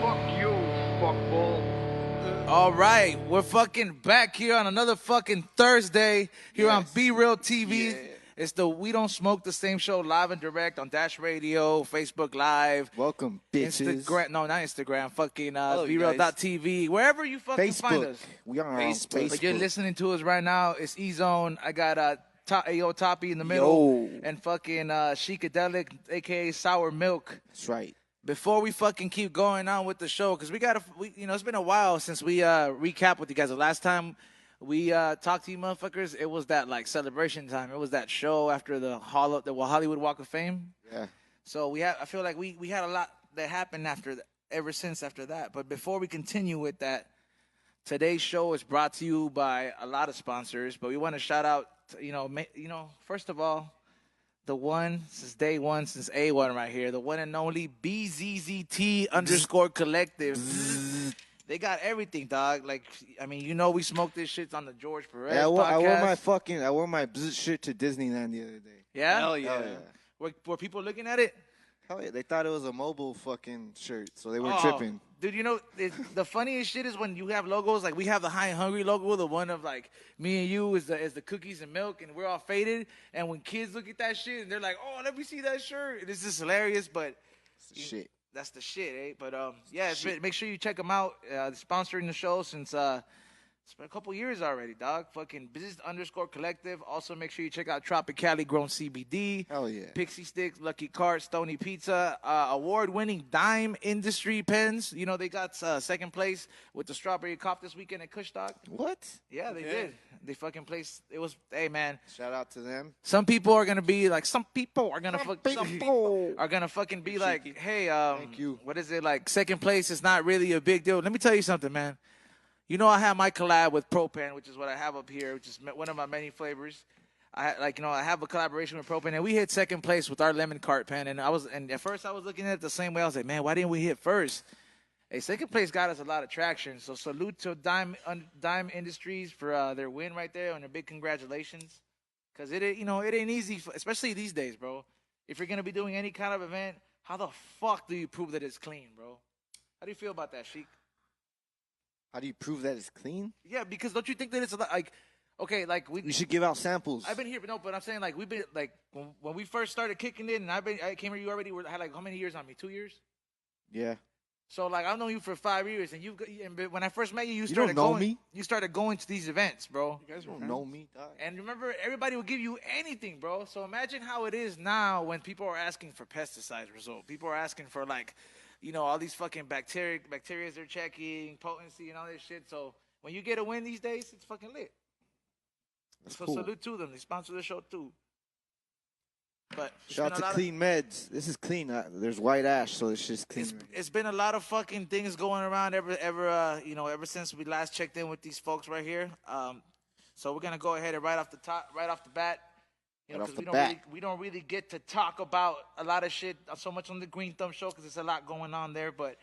Fuck you, fuckball. All right, we're fucking back here on another fucking Thursday here on Be Real TV. Yeah. It's the We Don't Smoke the Same show live and direct on Dash Radio, Facebook Live, Welcome, bitches. Instagram. No, not Instagram. Fucking Hello, BeReal.tv. Wherever you fucking find Facebook. us. We are on But you're Facebook. listening to us right now. It's E-Zone. I got Ayo Toppy in the middle. Yo. And fucking Chicadelic, a.k.a. Sour Milk. That's right. Before we fucking keep going on with the show, because it's been a while since we recap with you guys. The last time we talked to you motherfuckers, it was that like celebration time. It was that show after the Hollywood Walk of Fame. Yeah. So I feel like we had a lot that happened ever since after that. But before we continue with that, today's show is brought to you by a lot of sponsors. But we want to shout out, first of all, the one since day one, since A1 right here, the one and only BZZT _ Collective. They got everything, dog. Like, I mean, we smoked this shit on the George Perez podcast. I wore my Bzzt shit to Disneyland the other day. Yeah? Hell yeah. Hell yeah. Were people looking at it? Hell yeah. They thought it was a mobile fucking shirt, so they were tripping. Dude, the funniest shit is when you have logos, like we have the High and Hungry logo, the one of like me and you is the cookies and milk, and we're all faded. And when kids look at that shit, and they're like, "Oh, let me see that shirt." It's just hilarious, but Shit. that's the shit, eh? But make sure you check them out. Sponsoring the show since it's been a couple years already, dog. Fucking Bzzt _ Collective. Also, make sure you check out Tropicali Grown CBD. Hell yeah. Pixy Stix, Lucky Cart, Stony Pizza. Award-winning Dime Industry pens. They got second place with the Strawberry Cop this weekend at Kush, dog. What? Yeah, they did. They fucking placed. It was, hey, man. Shout out to them. Some people are gonna be like, some people are gonna fucking be like, hey, Thank you. what is it, like, second place is not really a big deal. Let me tell you something, man. I have my collab with Propane, which is what I have up here, which is one of my many flavors. I have a collaboration with Propane, and we hit second place with our lemon cart pen. And at first I was looking at it the same way. I was like, man, why didn't we hit first? Hey, second place got us a lot of traction. So salute to Dime Industries for their win right there, and a big congratulations. Because it ain't easy, especially these days, bro. If you're gonna be doing any kind of event, how the fuck do you prove that it's clean, bro? How do you feel about that, Sheik? How do you prove that it's clean? Yeah, because don't you think that it's like, okay, like We should give out samples. I've been here, but I'm saying like we've been like when we first started kicking it, and I came here. You already had like how many years on me? 2 years. Yeah. So like I've known you for 5 years, and when I first met you, you don't know me. You started going to these events, bro. You guys don't know me, dog. And remember, everybody will give you anything, bro. So imagine how it is now when people are asking for pesticide results. People are asking for like, all these fucking bacteria they're checking, potency and all this shit. So when you get a win these days, it's fucking lit. That's So cool. salute to them. They sponsor the show too. But Shout out to Clean Meds. This is clean. There's white ash, so it's just clean. It's been a lot of fucking things going around ever since we last checked in with these folks right here. So we're gonna go ahead and right off the bat, because we don't really get to talk about a lot of shit so much on the Green Thumb show because there's a lot going on there. But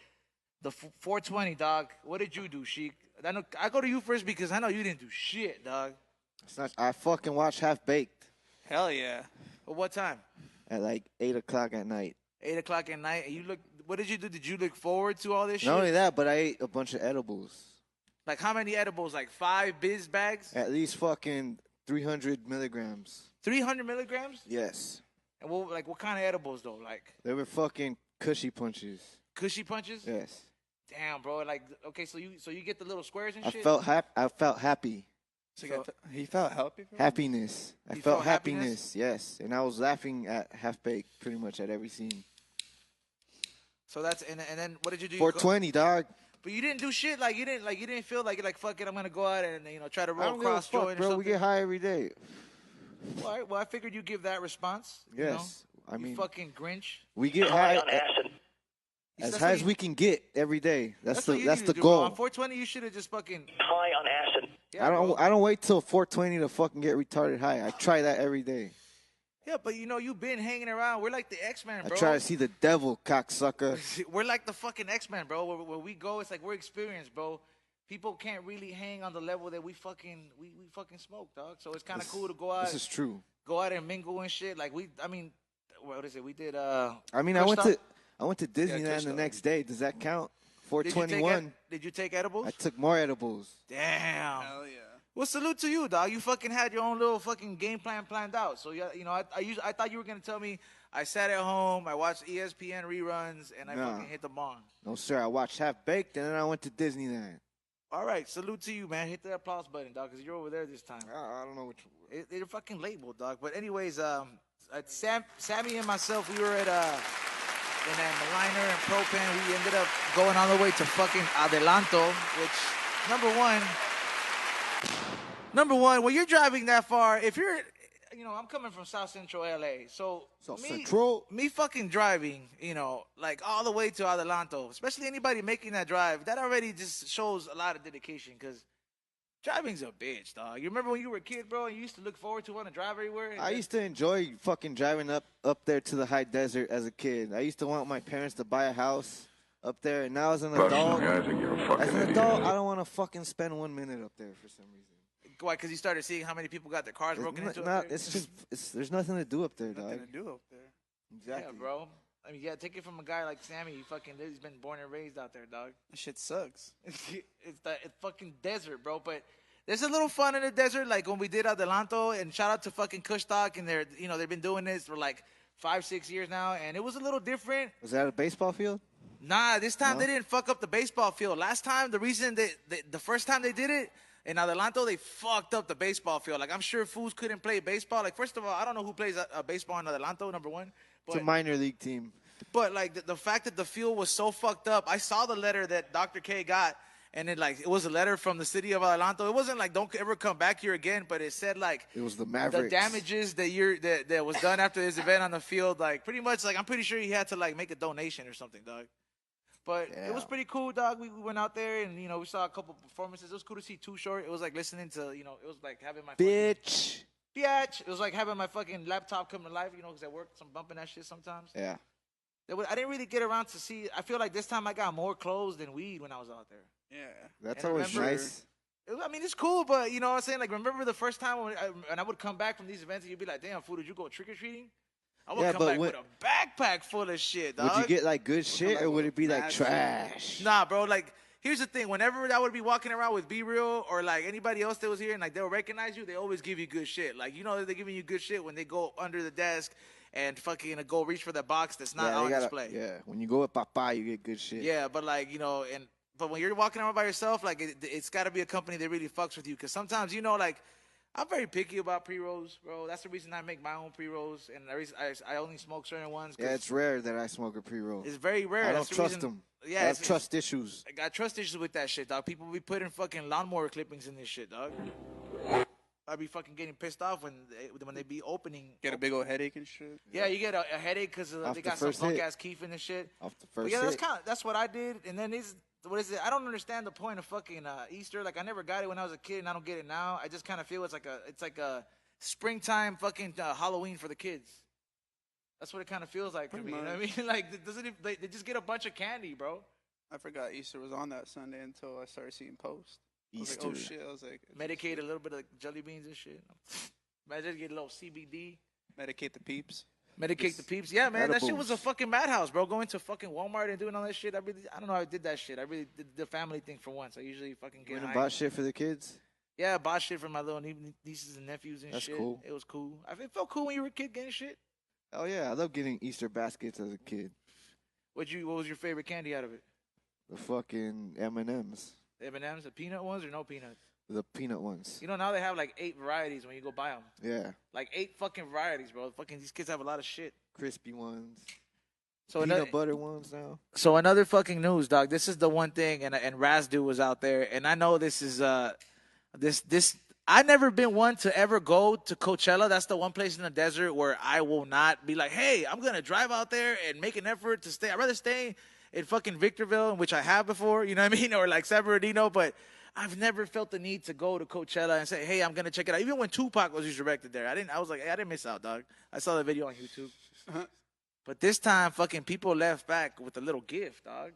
the 420, dog. What did you do, Sheik? I go to you first because I know you didn't do shit, dog. I fucking watched Half Baked Hell yeah. But what time? at like 8 o'clock at night. 8 o'clock at night. And what did you do? Did you look forward to all this shit? Not only that, but I ate a bunch of edibles. Like how many edibles? Like 5 Bzzt bags? At least fucking 300 milligrams. 300 milligrams? Yes. And what kind of edibles though? Like They were fucking cushy punches. cushy punches? Yes. Damn, bro. Like okay, so you get the little squares and I shit. felt happy. He felt happy? Happiness. I You felt felt happiness. Yes. And I was laughing at Half Baked pretty much at every scene. So that's and then what did you do? 420, dog. But you didn't do shit. Like you didn't feel like fuck it. I'm gonna go out and try to I roll don't give a cross joint fuck, or bro. something. We get high every day. All right, well, I figured you'd give that response. Yes. I mean, you fucking Grinch. We get high as high as we can get every day. That's the goal. On 420, you should have just fucking high on acid. Yeah, I don't wait till 420 to fucking get retarded high. I try that every day. Yeah, but you've been hanging around. We're like the X-Men, bro. I try to see the devil, cocksucker. We're like the fucking X-Men, bro. Where we go, it's like we're experienced, bro. People can't really hang on the level that we fucking smoke, dog. So it's kind of cool to go out. This is true. Go out and mingle and shit. Like what is it? We did. I mean, I I went to Disneyland the next day. Does that count? 421. Did you take edibles? I took more edibles. Damn. Hell yeah. Well, salute to you, dog. You fucking had your own little fucking game plan planned out. So, you know, I thought you were going to tell me I sat at home, I watched ESPN reruns, and I fucking hit the bong. No, sir. I watched Half Baked, and then I went to Disneyland. All right. Salute to you, man. Hit the applause button, dog, because you're over there this time. I don't know which one. They're fucking labeled, dog. But anyways, Sammy and myself, we were at in that Maliner and Propane. We ended up going all the way to fucking Adelanto, which, number one, when you're driving that far, if you're, you know, I'm coming from South Central LA, so me fucking driving, you know, like all the way to Adelanto, especially anybody making that drive, that already just shows a lot of dedication, because driving's a bitch, dog. You remember when you were a kid, bro, and you used to look forward to wanting to drive everywhere? I used to enjoy fucking driving up there to the high desert as a kid. I used to want my parents to buy a house up there, and now as an adult, I don't want to fucking spend 1 minute up there for some reason. Why? Because you started seeing how many people got their cars broken into up there? It's just, there's nothing to do up there, dog. Nothing to do up there. Exactly. Yeah, bro. I mean, yeah, take it from a guy like Sammy. He's been born and raised out there, dog. That shit sucks. It's fucking desert, bro. But there's a little fun in the desert, like when we did Adelanto, and shout out to fucking Kushtalk, and they've been doing this for like 5-6 years now, and it was a little different. Was that a baseball field? Nah, this time they didn't fuck up the baseball field. Last time, the reason the first time they did it in Adelanto, they fucked up the baseball field. Like, I'm sure fools couldn't play baseball. Like, first of all, I don't know who plays baseball in Adelanto, number one. But, it's a minor league team. But, like, the fact that the field was so fucked up, I saw the letter that Dr. K got, and it was a letter from the city of Adelanto. It wasn't like, don't ever come back here again, but it said, like, it was the Mavericks. The damages that was done after this event on the field, like, pretty much, like, I'm pretty sure he had to, like, make a donation or something, dog. But it was pretty cool, dog. We went out there, and, you know, we saw a couple performances. It was cool to see Too Short. It was like listening to, you know, it was like having my Bitch. It was like having my fucking laptop come to life, you know, because I work, I'm bumping that shit sometimes. Yeah. I didn't really get around to see. I feel like this time I got more clothes than weed when I was out there. Yeah. That's always nice. I mean, it's cool, but, you know what I'm saying? Like, remember the first time when I would come back from these events, and you'd be like, damn, fool, did you go trick-or-treating? I would come back with a backpack full of shit, dog. Would you get, like, good shit, or would it be, like, trash? Nah, bro. Like, here's the thing. Whenever I would be walking around with Be Real or, like, anybody else that was here and, like, they'll recognize you, they always give you good shit. Like, you know they're giving you good shit when they go under the desk and fucking go reach for that box that's not on display. Yeah, when you go with Papa, you get good shit. Yeah, but, like, you know, but when you're walking around by yourself, like, it's got to be a company that really fucks with you. Because sometimes, you know, like, I'm very picky about pre-rolls, bro. That's the reason I make my own pre-rolls, and I only smoke certain ones. Yeah, it's rare that I smoke a pre-roll. It's very rare. I don't trust them. Yeah, I have trust issues. I got trust issues with that shit, dog. People be putting fucking lawnmower clippings in this shit, dog. I'd be fucking getting pissed off when they be opening. Get a big old headache and shit. Yeah, you get a headache because they got some punk-ass keef in this shit. Off the first hit. That's what I did, and then what is it? I don't understand the point of fucking Easter. Like, I never got it when I was a kid, and I don't get it now. I just kind of feel it's like a springtime fucking Halloween for the kids. That's what it kind of feels like to me. You know what I mean? Like, they just get a bunch of candy, bro. I forgot Easter was on that Sunday until I started seeing posts. Easter. I was like, oh shit! I was like, medicate a little bit of jelly beans and shit. Imagine get a little CBD. Medicate the peeps. Medicate the peeps. Yeah, man, that shit was a fucking madhouse, bro. Going to fucking Walmart and doing all that shit. I don't know how I did that shit. I really did the family thing for once. I usually fucking get high. Bought shit for the kids? Yeah, I bought shit for my little nieces and nephews and shit. That's cool. It was cool. It felt cool when you were a kid getting shit. Oh, yeah. I love getting Easter baskets as a kid. What was your favorite candy out of it? The fucking M&Ms. M&Ms? The peanut ones or no peanuts? The peanut ones. You know, now they have like 8 varieties when you go buy them. Yeah. Like 8 fucking varieties, bro. Fucking these kids have a lot of shit. Crispy ones. So peanut butter ones now. So another fucking news, dog. This is the one thing, and Razdu was out there, and I know this is this. I've never been one to ever go to Coachella. That's the one place in the desert where I will not be like, hey, I'm gonna drive out there and make an effort to stay. I'd rather stay in fucking Victorville, in which I have before, you know what I mean, or like San Bernardino, but I've never felt the need to go to Coachella and say, hey, I'm gonna check it out. Even when Tupac was resurrected there, I was like, hey, I didn't miss out, dog. I saw the video on YouTube. But this time, fucking people left back with a little gift, dog.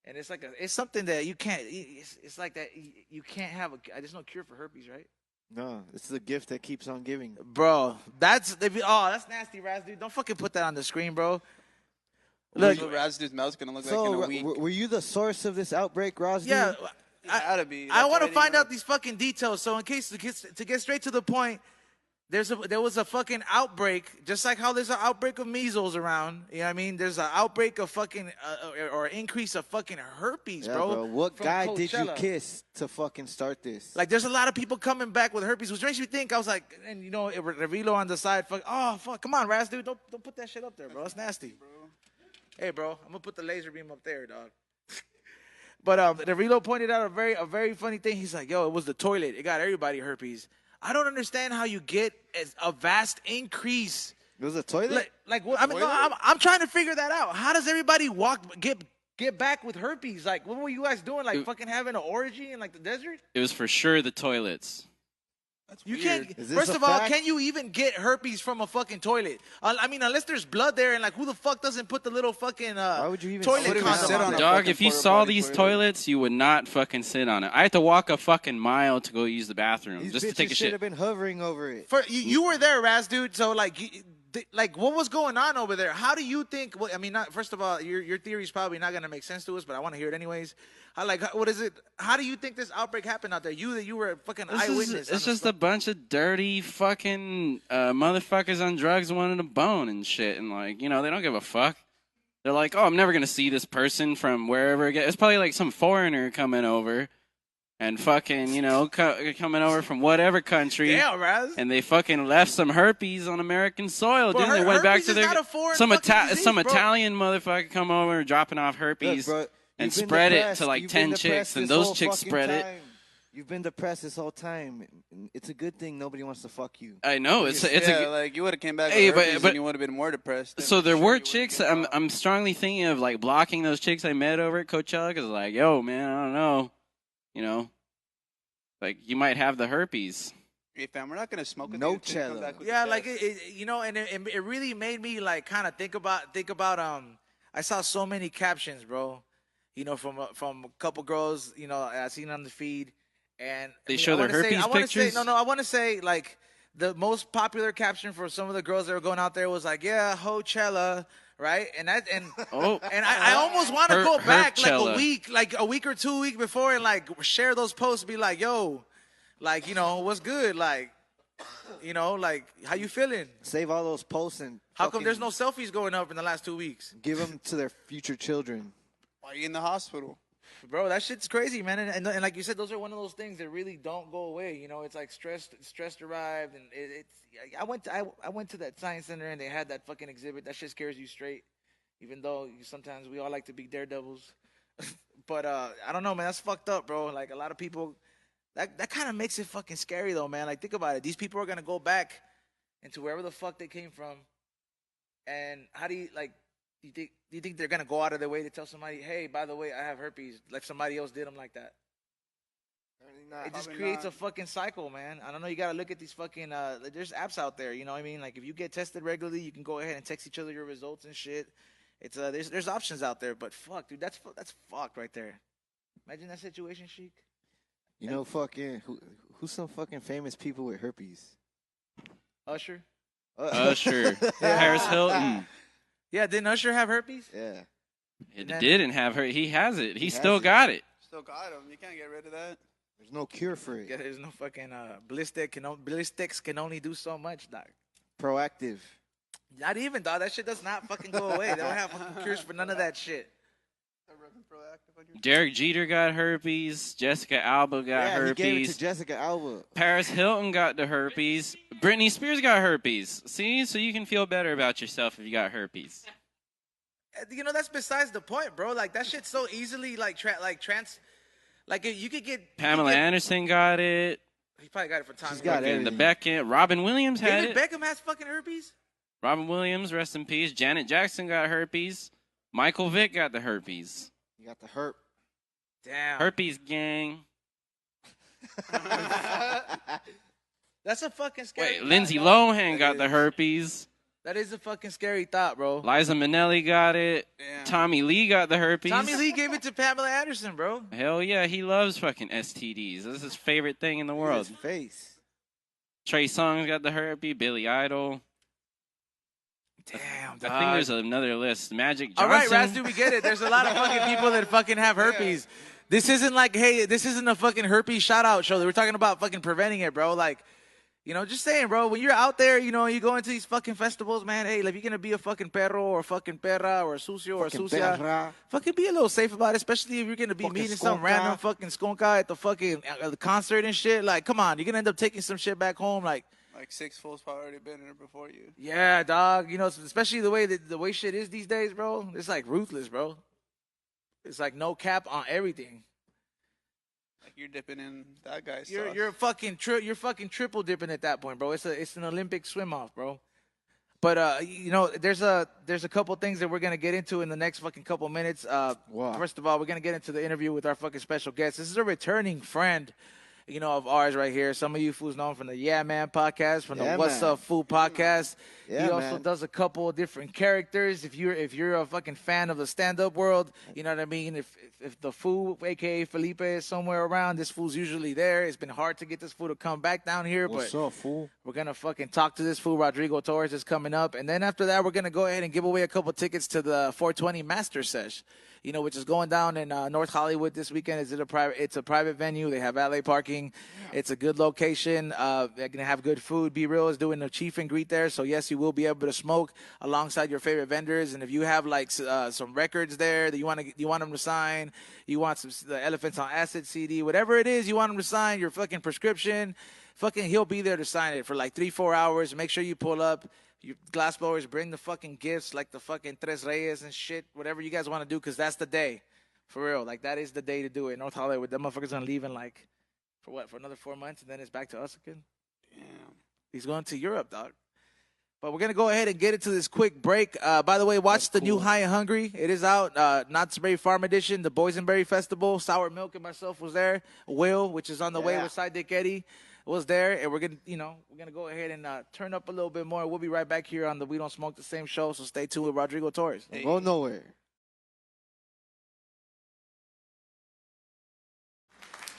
And it's like it's something that you can't. It's like that you can't have there's no cure for herpes, right? No, it's the gift that keeps on giving, bro. That's nasty, Raz, dude. Don't fucking put that on the screen, bro. Look, What Razdu's mouth's gonna look So, like in a week. were you the source of this outbreak, Razdu? yeah. Gotta be. I That's want to already find gonna- out these fucking details. So in case to get straight to the point, there was a fucking outbreak, just like how there's an outbreak of measles around. You know what I mean? There's an outbreak of fucking or increase of fucking herpes, Yeah, bro. What from guy did you Coachella. kiss to fucking start this? Like, there's a lot of people coming back with herpes, which makes me think. I was like, and you know, Revilo on the side. Fuck, oh fuck, come on, Raz, dude, don't put that shit up there, bro. It's nasty. Hey, bro, I'm gonna put the laser beam up there, dog. But the Relo pointed out a very funny thing. He's like, yo, it was the toilet. It got everybody herpes. I don't understand how you get a vast increase. It was a toilet? Like what? I mean, no, I'm trying to figure that out. How does everybody get back with herpes? Like, what were you guys doing? Like, fucking having an orgy in like the desert? It was for sure the toilets. That's You weird. can't. Is this First a of all, fact? can you even get herpes from a fucking toilet? I mean, unless there's blood there, and like, who the fuck doesn't put the little fucking would you even toilet sit condom on on a there? Dog, fucking if you porta saw potty these toilet. toilets, you would not fucking sit on it. I had to walk a fucking mile to go use the bathroom These just to bitches take a should shit. have been hovering over it. You were there, Raz, dude. So like, like, what was going on over there? How do you think? Well, I mean, first of all, your theory is probably not gonna make sense to us, but I want to hear it anyways. What is it? How do you think this outbreak happened out there? You were a fucking eyewitness. It's just a bunch of dirty fucking motherfuckers on drugs wanting to bone and shit, and like, you know, they don't give a fuck. They're like, oh, I'm never gonna see this person from wherever. It's probably like some foreigner coming over, and fucking, you know, coming over from whatever country. Damn, Raz. And they fucking left some herpes on American soil. But Then they went back herpes to is their not a foreign some fucking disease, bro. Italian motherfucker come over dropping off herpes. Look, bro, and you've been spread it depressed. to like You've 10 been chicks, depressed and this those whole chicks fucking spread it. time. You've been depressed this whole time. It's a good thing nobody wants to fuck you. I know it's like you would have came back Hey, with but- herpes but- and you would have been more depressed. so I'm there sure were you would've chicks. been I'm strongly thinking of like blocking those chicks I met over at Coachella because like, yo, man, I don't know, you know, like you might have the herpes. Hey, fam, we're not gonna smoke with No you until you come cello. back with Yeah, the like test. you know, and it really made me like kind of think about. I saw so many captions, bro. You know, from a couple girls, you know, I seen on the feed, and They show their herpes pictures? I want to say like the most popular caption for some of the girls that were going out there was like, yeah, Coachella, right? And Oh, and I almost want to go back Herpchella. like a week or 2 weeks before and like share those posts, be like, yo, like, you know, what's good, like, you know, like, how you feeling? Save all those posts and How come fucking there's no selfies going up in the last 2 weeks? give them to their future children. Why are you in the hospital? Bro, that shit's crazy, man. And like you said, those are one of those things that really don't go away. You know, it's like stress derived, and I went to that science center and they had that fucking exhibit. That shit scares you straight, even though sometimes we all like to be daredevils. But I don't know, man. That's fucked up, bro. Like a lot of people, that kind of makes it fucking scary, though, man. Like think about it. These people are gonna go back into wherever the fuck they came from, and how do you like? Do you think they're gonna go out of their way to tell somebody, hey, by the way, I have herpes, like somebody else did them like that? It just Probably creates not. a fucking cycle, man. I don't know. You gotta look at these fucking. There's apps out there, you know what I mean? Like if you get tested regularly, you can go ahead and text each other your results and shit. It's there's options out there, but fuck, dude, that's fucked right there. Imagine that situation, Sheik. You know, fucking who's some fucking famous people with herpes? Usher. Usher, Paris Hilton. Yeah, didn't Usher have herpes? Yeah. It then- didn't have her. He has it. He has still it. got it. Still got him. You can't get rid of that. There's no cure for it. Yeah, there's no fucking ballistics can only do so much, doc. Proactive. Not even, dog. That shit does not fucking go away. They don't have fucking cures for none of that shit. Derek Jeter got herpes. Jessica Alba got Yeah, he gave it herpes. to Jessica Alba. Paris Hilton got the herpes. Britney Spears got herpes. See, so you can feel better about yourself if you got herpes. You know, that's besides the point, bro. Like that shit's so easily like you could get Pamela Anderson got it. He probably got it for Tommy. She's got And the everything. Beckett. Robin Williams had David it. Beckham has fucking herpes. Robin Williams, rest in peace. Janet Jackson got herpes. Michael Vick got the herpes. You got the herp. Damn. Herpes gang. That's a fucking scary. Wait, thought, Lindsay dog. Lohan got the herpes. That is a fucking scary thought, bro. Liza Minnelli got it. Damn. Tommy Lee got the herpes. Tommy Lee gave it to Pamela Anderson, bro. Hell yeah, he loves fucking STDs. This is his favorite thing in the world. His face. Trey Songz got the herpes. Billy Idol. Damn, dog. I think there's another list. Magic Johnson. All right, Razdu, we get it. There's a lot of fucking people that fucking have herpes. This isn't like, hey, this isn't a fucking herpes shout-out show. We're talking about fucking preventing it, bro. Like, you know, just saying, bro, when you're out there, you know, you go into these fucking festivals, man, hey, like, you're going to be a fucking perro or a fucking perra or a sucio or a sucia. Fucking be a little safe about it, especially if you're going to be meeting some random fucking skonka at the fucking the concert and shit. Like, come on, you're going to end up taking some shit back home, like 6 fools probably already been there before you. Yeah, dog. You know, especially the way shit is these days, bro. It's like ruthless, bro. It's like no cap on everything. Like you're dipping in that guy's sauce. You're fucking triple dipping at that point, bro. It's an Olympic swim off, bro. But you know, there's a couple things that we're gonna get into in the next fucking couple minutes. Wow. First of all, we're gonna get into the interview with our fucking special guest. This is a returning friend, you know, of ours right here. Some of you fools know him from the Yeah Man podcast, from the What's Up Food podcast. Yeah, he also does a couple of different characters. If you're a fucking fan of the stand-up world, you know what I mean? If the fool, a.k.a. Felipe, is somewhere around, this fool's usually there. It's been hard to get this fool to come back down here. What's up, fool? We're going to fucking talk to this fool. Rodrigo Torres is coming up. And then after that, we're going to go ahead and give away a couple tickets to the 420 Mastersesh, you know, which is going down in North Hollywood this weekend. It's a private venue. They have valet parking. It's a good location. They're going to have good food. Be Real is doing the chief and greet there. So, yes, you will be able to smoke alongside your favorite vendors. And if you have, like, some records there that you want them to sign, you want the Elephants on Acid CD, whatever it is you want them to sign, your fucking prescription, fucking he'll be there to sign it for, like, 3-4 hours. Make sure you pull up. Your glass blowers, bring the fucking gifts like the fucking Tres Reyes and shit, whatever you guys want to do, because that's the day. For real. Like, that is the day to do it. North Hollywood, them motherfuckers going to leave in, like, for another 4 months, and then it's back to us again? Damn. He's going to Europe, dog. But we're going to go ahead and get into this quick break. By the way, watch the new High and Hungry. It is out. Knott's Berry Farm Edition, the Boysenberry Festival. Sour Milk and myself was there. Will, which is on the way with Sidedick Eddie, was there. And we're going to go ahead and turn up a little bit more. We'll be right back here on the We Don't Smoke the Same show, so stay tuned with Rodrigo Torres. Don't go nowhere.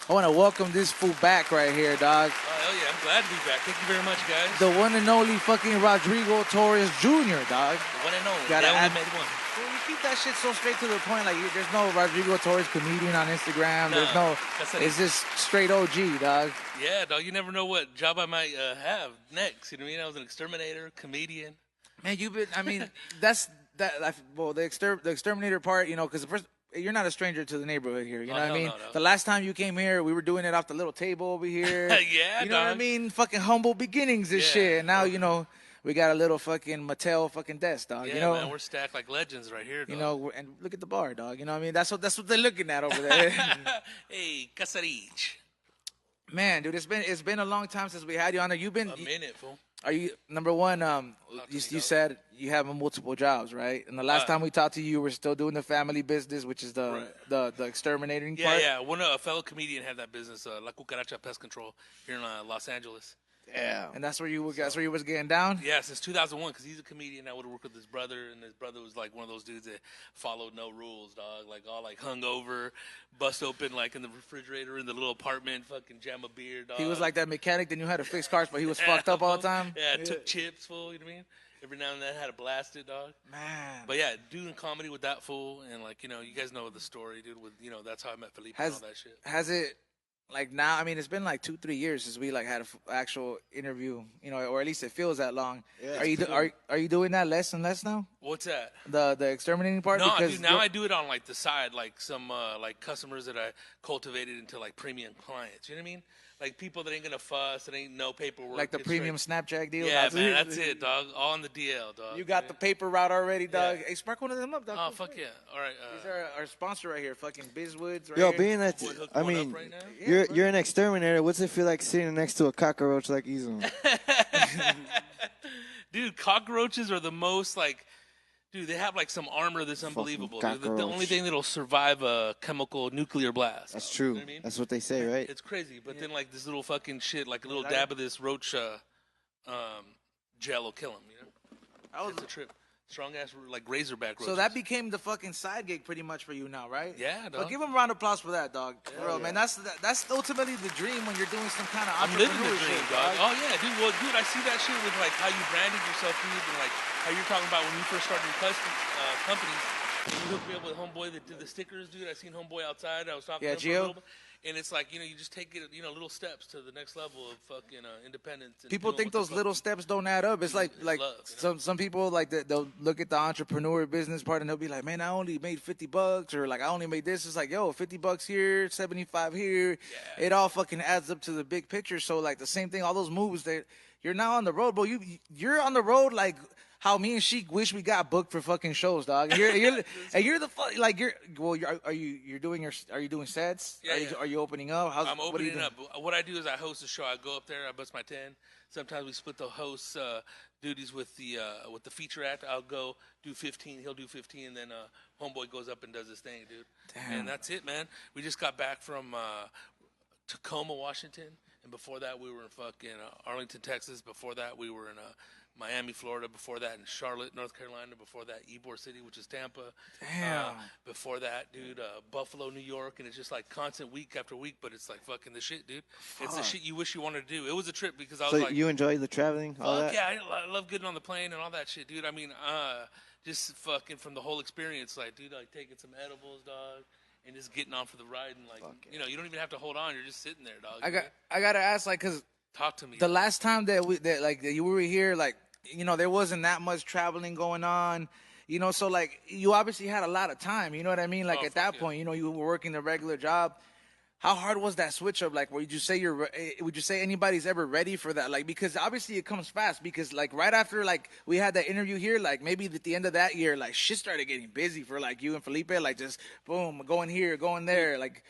I want to welcome this fool back right here, dog. Oh, hell yeah. I'm glad to be back. Thank you very much, guys. The one and only fucking Rodrigo Torres Jr., dog. The one and only. Gotta They only add- made one. Well, you keep that shit so straight to the point. Like, there's no Rodrigo Torres comedian on Instagram. There's no. It's just straight OG, dog. Yeah, dog. You never know what job I might have next. You know what I mean? I was an exterminator, comedian. Man, you've been. I mean, well, the exterminator part, you know, because first. You're not a stranger to the neighborhood here. You know what I mean? No. The last time you came here, we were doing it off the little table over here. Yeah, you know what I dog. mean? Fucking humble beginnings and shit. And now, you know, we got a little fucking Mattel fucking desk, dog. Yeah, you know? man, we're stacked like legends right here, dog. You know, and look at the bar, dog. You know what I mean? That's what they're looking at over there. Hey, Casarich. Man, dude, it's been a long time since we had you on there. You've been A minute, fool. Are you number one? You said you have multiple jobs, right? And the last time we talked to you, you were still doing the family business, which is the exterminating part. Yeah. A fellow comedian had that business, La Cucaracha Pest Control, here in Los Angeles. Yeah, and that's where you was getting down. Yeah, since 2001, because he's a comedian. I would work with his brother, and his brother was like one of those dudes that followed no rules, dog. Like all like hungover, bust open like in the refrigerator in the little apartment, fucking jam a beer, dog. He was like that mechanic that knew how to fix cars, but he was fucked up all the time. Yeah, took chips, fool. You know what I mean? Every now and then had to blast it, dog. Man. But yeah, doing comedy with that fool, and like, you know, you guys know the story, dude. With, you know, that's how I met Felipe and all that shit. Has it, like now, I mean, it's been like 2-3 years since we like had an actual interview, you know, or at least it feels that long. Yeah, are you doing that less and less now? What's that? The exterminating part? No, dude, now I do it on like the side, like some like customers that I cultivated into like premium clients. You know what I mean? Like people that ain't gonna fuss, that ain't no paperwork. Like the premium Snapchat deal? Yeah, man, that's it, dog. All on the DL, dog. You got the paper route already, dog. Yeah. Hey, spark one of them up, dog. Oh, fuck yeah. All right. These are our sponsor right here, fucking Bizwoods right Yo, here. being that, I mean, you're an exterminator. What's it feel like sitting next to a cockroach like Izum? Dude, cockroaches are the most like... Dude, they have like some armor that's unbelievable. They're the only thing that'll survive a chemical nuclear blast. That's true. You know what I mean? That's what they say, right? It's crazy. But then like this little fucking shit, like a little dab of this roach gel will kill them, you know? It's a trip. strong ass like razorback roaches. So that became the fucking side gig pretty much for you now, right? Yeah, dog. But give him a round of applause for that, dog. For real, man. That's ultimately the dream when you're doing some kind of I'm living the entrepreneurship, dream, dog. Oh yeah, dude. Well, dude, I see that shit with like how you branded yourself, dude, and like how you're talking about when you first started your companies. You hooked me up with Homeboy that did the stickers, dude. I seen Homeboy outside. I was talking to him for a little bit. And it's like, you just take it, little steps to the next level of fucking independence. And people think those little steps don't add up. It's like love, some people like they'll look at the entrepreneur business part and they'll be like, man, I only made $50 or like I only made this. It's like, yo, $50 here, 75 here. Yeah. It all fucking adds up to the big picture. So like the same thing, all those moves that you're now on the road, bro. You're on the road like how me and Sheik wish we got booked for fucking shows, dog. And you're the like are you doing sets? Yeah, are you opening up? I'm opening up. What I do is I host a show. I go up there, I bust my 10. Sometimes we split the host duties with the feature act. I'll go do 15. He'll do 15, and then Homeboy goes up and does his thing, dude. Damn. And that's it, man. We just got back from Tacoma, Washington, and before that we were in fucking Arlington, Texas. Before that we were in Miami, Florida. Before that in Charlotte, North Carolina. Before that, Ybor City, which is Tampa. Damn. Before that, dude, Buffalo, New York. And it's just like constant week after week, but it's like fucking the shit, dude. Fuck. It's the shit you wish you wanted to do. It was a trip because I was like... So you enjoy the traveling, all that? Yeah, I love getting on the plane and all that shit, dude. I mean, just fucking from the whole experience, like, dude, like taking some edibles, dog. And just getting on for the ride and like, you don't even have to hold on. You're just sitting there, dog. I gotta ask, like, cause talk to me. The last time that you were here, like, there wasn't that much traveling going on, so like you obviously had a lot of time. You know what I mean? Like at that point, you were working the regular job. How hard was that switch up? Like, would you say anybody's ever ready for that? Like, because obviously it comes fast. Because like right after like we had that interview here, like maybe at the end of that year, like shit started getting busy for like you and Felipe. Like just boom, going here, going there. Like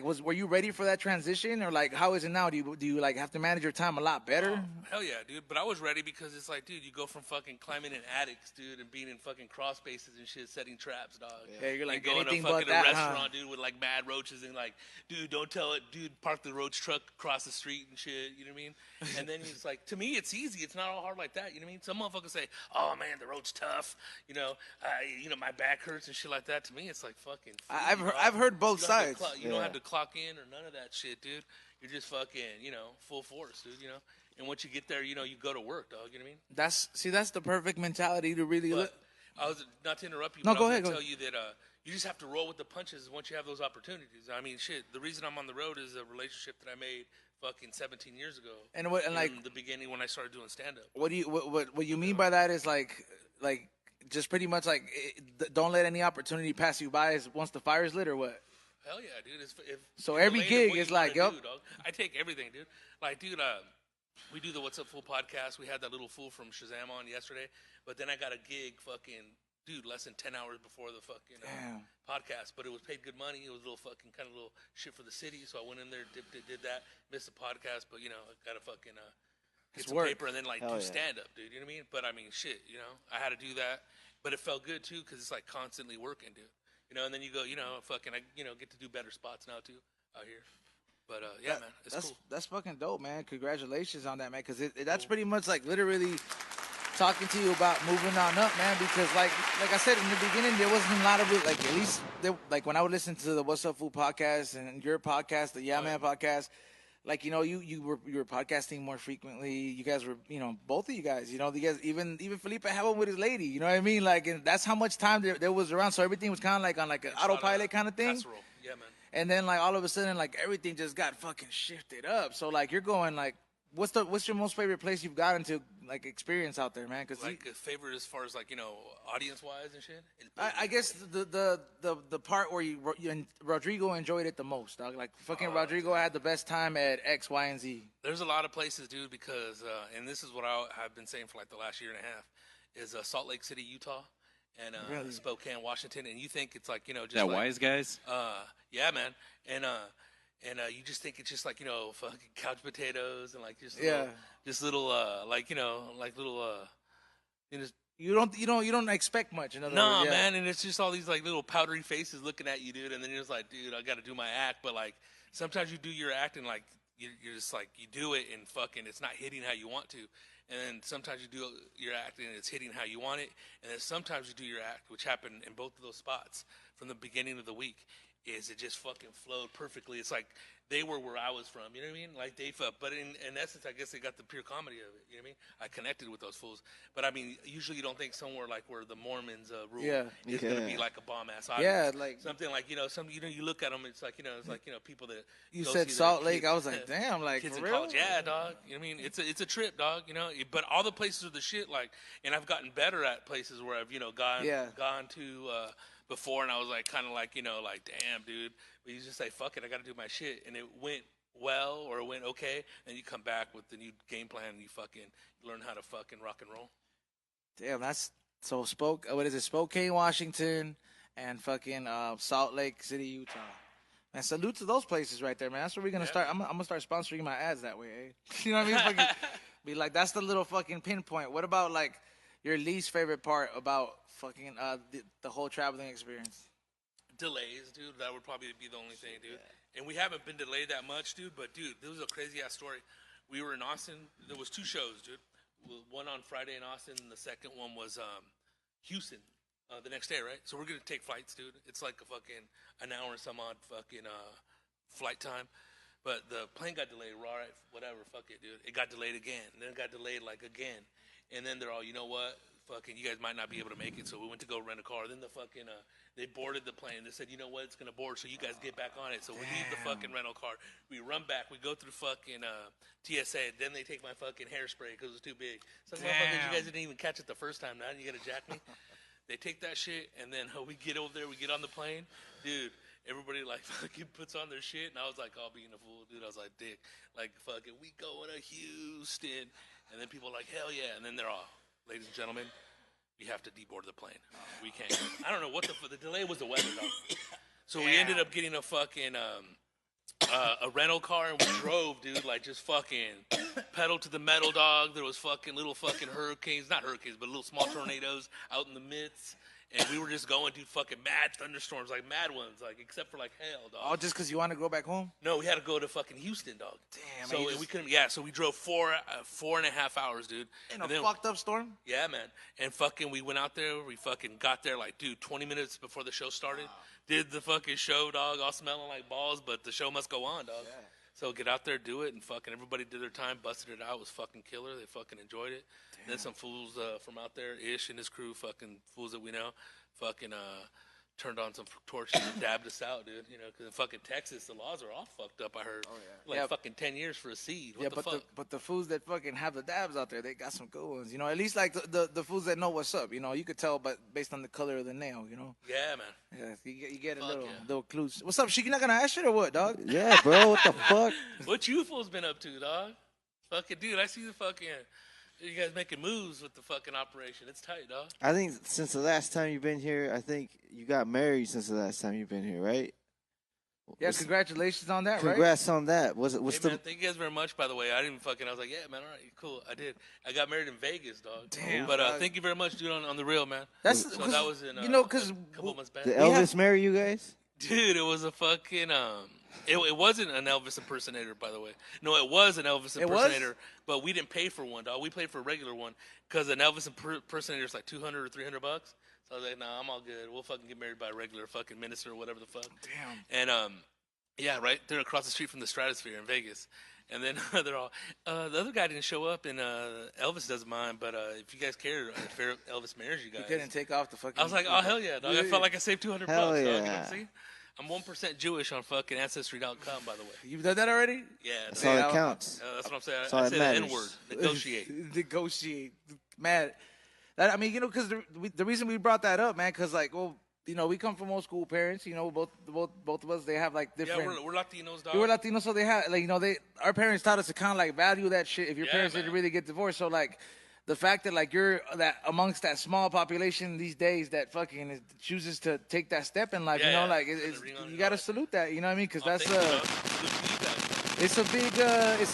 were you ready for that transition, or like how is it now? Do you like have to manage your time a lot better? Oh, hell yeah, dude. But I was ready because it's like, dude, you go from fucking climbing in attics, dude, and being in fucking crawl spaces and shit, setting traps, dog. Yeah, you're like and going to fucking a restaurant, dude, with like mad roaches and like, dude, don't tell it, dude, park the roach truck across the street and shit. You know what I mean? And then it's like, to me, it's easy. It's not all hard like that. You know what I mean? Some motherfuckers say, oh man, the road's tough. My back hurts and shit like that. To me, it's like fucking. I've heard both sides. You don't have to clock in or none of that shit, dude. You're just fucking, full force, dude, And once you get there, you go to work, dog. You know what I mean? That's the perfect mentality to really look. I was not to interrupt you, no, but go I was ahead. Going to tell you that you just have to roll with the punches once you have those opportunities. I mean, shit. The reason I'm on the road is a relationship that I made fucking 17 years ago. And in the beginning when I started doing stand up. What you mean by that is like just pretty much like don't let any opportunity pass you by once the fire's lit, or what? Hell yeah, dude. So every gig is like, yep. I take everything, dude. Like, dude, we do the What's Up Fool podcast. We had that little fool from Shazam on yesterday. But then I got a gig fucking, dude, less than 10 hours before the fucking podcast. But it was paid good money. It was a little fucking kind of little shit for the city. So I went in there, did that, missed the podcast. But, I got to fucking get some paper and then like do stand-up, dude. You know what I mean? But, I mean, shit, I had to do that. But it felt good, too, because it's like constantly working, dude. And then you go, fucking, I get to do better spots now too out here. But yeah, man, it's cool. That's fucking dope, man. Congratulations on that, man. Because that's pretty much like literally talking to you about moving on up, man. Because like I said in the beginning, there wasn't a lot of it. Like at least like when I would listen to the What's Up Food podcast and your podcast, the Man podcast. Like, you were podcasting more frequently. You guys were, both of you guys, even Felipe had one with his lady, you know what I mean? Like, and that's how much time there was around. So everything was kind of like on like an autopilot kind of thing. Casserole. Yeah, man. And then like all of a sudden, like everything just got fucking shifted up. So like you're going like, what's your most favorite place you've gotten to like experience out there, man? Cause like a favorite as far as like audience wise and shit. I guess the part where you and Rodrigo enjoyed it the most, dog. Like fucking Rodrigo had the best time at X, Y, and Z. There's a lot of places, dude, because and this is what I've been saying for like the last year and a half is Salt Lake City, Utah, and really? Spokane, Washington, and you think it's like just that like, Wise Guys. Yeah, man, and you just think it's just like fucking couch potatoes and like just little like little you don't expect much. In other words, man, and it's just all these like little powdery faces looking at you, dude, and then you're just like, dude, I got to do my act, but like sometimes you do your act and like you're just like you do it and fucking it's not hitting how you want to, And then sometimes you do your act and it's hitting how you want it. And then sometimes you do your act, which happened in both of those spots from the beginning of the week, is it just fucking flowed perfectly. It's like they were where I was from, you know what I mean? Like they felt, but in essence, I guess they got the pure comedy of it, you know what I mean? I connected with those fools. But I mean, usually you don't think somewhere like where the Mormons rule is going to be like a bomb-ass audience. Yeah, like something like, you know, you look at them, it's like, you know, people that you go said see Salt their Lake. kids, I was like, damn, like kids for in real? college. Yeah, dog. You know what I mean? It's a trip, dog, you know? But all the places are the shit, like, and I've gotten better at places where I've, you know, gone to before, and I was like, kind of like, you know, like, damn, dude. But you just say, fuck it, I got to do my shit. And it went well or it went okay, and you come back with the new game plan and you fucking learn how to fucking rock and roll. Damn, that's so Spokane, Washington, and fucking Salt Lake City, Utah. Man, salute to those places right there, man. That's where we're gonna start. I'm gonna start sponsoring my ads that way, eh? You know what I mean? Fucking, be like, that's the little fucking pinpoint. What about like your least favorite part about fucking the whole traveling experience? Delays, dude. That would probably be the only thing, dude. And we haven't been delayed that much, dude. But, dude, this was a crazy-ass story. We were in Austin. There was 2 shows, dude. One on Friday in Austin, and the second one was Houston the next day, right? So we're going to take flights, dude. It's like a fucking an hour and some odd fucking flight time. But the plane got delayed. We're all right, whatever, fuck it, dude. It got delayed again. And then it got delayed, like, again. And then they're all, you know what? Fucking, you guys might not be able to make it, so we went to go rent a car. Then the fucking, they boarded the plane. They said, you know what, it's gonna board, so you guys get back on it. So we leave the fucking rental car. We run back. We go through fucking TSA. Then they take my fucking hairspray because it was too big. Some motherfuckers, you guys didn't even catch it the first time. Now you gotta jack me. They take that shit, and then we get over there. We get on the plane, dude. Everybody like fucking puts on their shit, and I was like, all being a fool, dude. I was like, dick, like fucking, we going to Houston, and then people are like, hell yeah, and then they're all. Ladies and gentlemen, we have to deboard the plane. We can't. I don't know what the delay was the weather, dog. So we ended up getting a fucking a rental car, and we drove, dude, like just fucking pedal to the metal, dog. There was fucking little fucking hurricanes, not hurricanes, but little small tornadoes out in the midst. And we were just going, dude, fucking mad thunderstorms, like mad ones, like except for like hell, dog. All just because you want to go back home? No, we had to go to fucking Houston, dog. Damn. So we couldn't. Yeah, so we drove 4.5 hours, dude. In a fucked up storm? Yeah, man. And fucking, we went out there. We fucking got there like, dude, 20 minutes before the show started. Wow. Did the fucking show, dog, all smelling like balls, but the show must go on, dog. Yeah. So get out there, do it, and fucking everybody did their time, busted it out. It was fucking killer. They fucking enjoyed it. Damn. Then some fools from out there, Ish and his crew, fucking fools that we know, fucking turned on some torches and dabbed us out, dude. You know, because in fucking Texas, the laws are all fucked up, I heard. Oh, yeah. Like fucking 10 years for a seed. What the fuck? But the fools that fucking have the dabs out there, they got some good ones. You know, at least like the fools that know what's up. You know, you could tell but based on the color of the nail, you know? Yeah, man. Yeah, you get a little clues. What's up, Sheik? You not going to ask shit or what, dog? Yeah, bro, what the fuck? What you fools been up to, dog? Fucking dude, I see the fucking... You guys making moves with the fucking operation. It's tight, dog. I think since the last time you've been here, I think you got married since the last time you've been here, right? Yeah, congratulations on that, right? Congrats on that. Man, thank you guys very much, by the way. I was like, yeah, man, all right, cool. I did. I got married in Vegas, dog. Damn. But thank you very much, dude, on the real, man. That was in, you know, because a couple months back. Did Elvis marry you guys? Dude, it was a fucking, It wasn't an Elvis impersonator, by the way. No, it was an Elvis impersonator, but we didn't pay for one, dog. We paid for a regular one because an Elvis impersonator is like $200 or $300. So I was like, nah, I'm all good. We'll fucking get married by a regular fucking minister or whatever the fuck. Damn. And yeah, right there across the street from the Stratosphere in Vegas. And then they're all, the other guy didn't show up, and Elvis doesn't mind, but if you guys care, if Elvis marries you guys. You couldn't take off the fucking... I was like, oh, hell yeah, dog. I felt like I saved $200 hell bucks, yeah. dog. You know what I'm saying? I'm 1% Jewish on fucking Ancestry.com, by the way. You've done that already? Yeah. That's all that counts. That's what I'm saying. That's all I that say matters. the N-word. Negotiate. Negotiate. Man, I mean, you know, because the reason we brought that up, man, because, like, well, you know, we come from old school parents. You know, both of us, they have, like, different... Yeah, we're Latinos, dog. We're Latinos, so they have, like, you know, our parents taught us to kind of, like, value that shit if your parents didn't really get divorced. So, like... The fact that, like, you're that amongst that small population these days that fucking chooses to take that step in life, you know, like, you got to salute that, you know what I mean? Because that's it's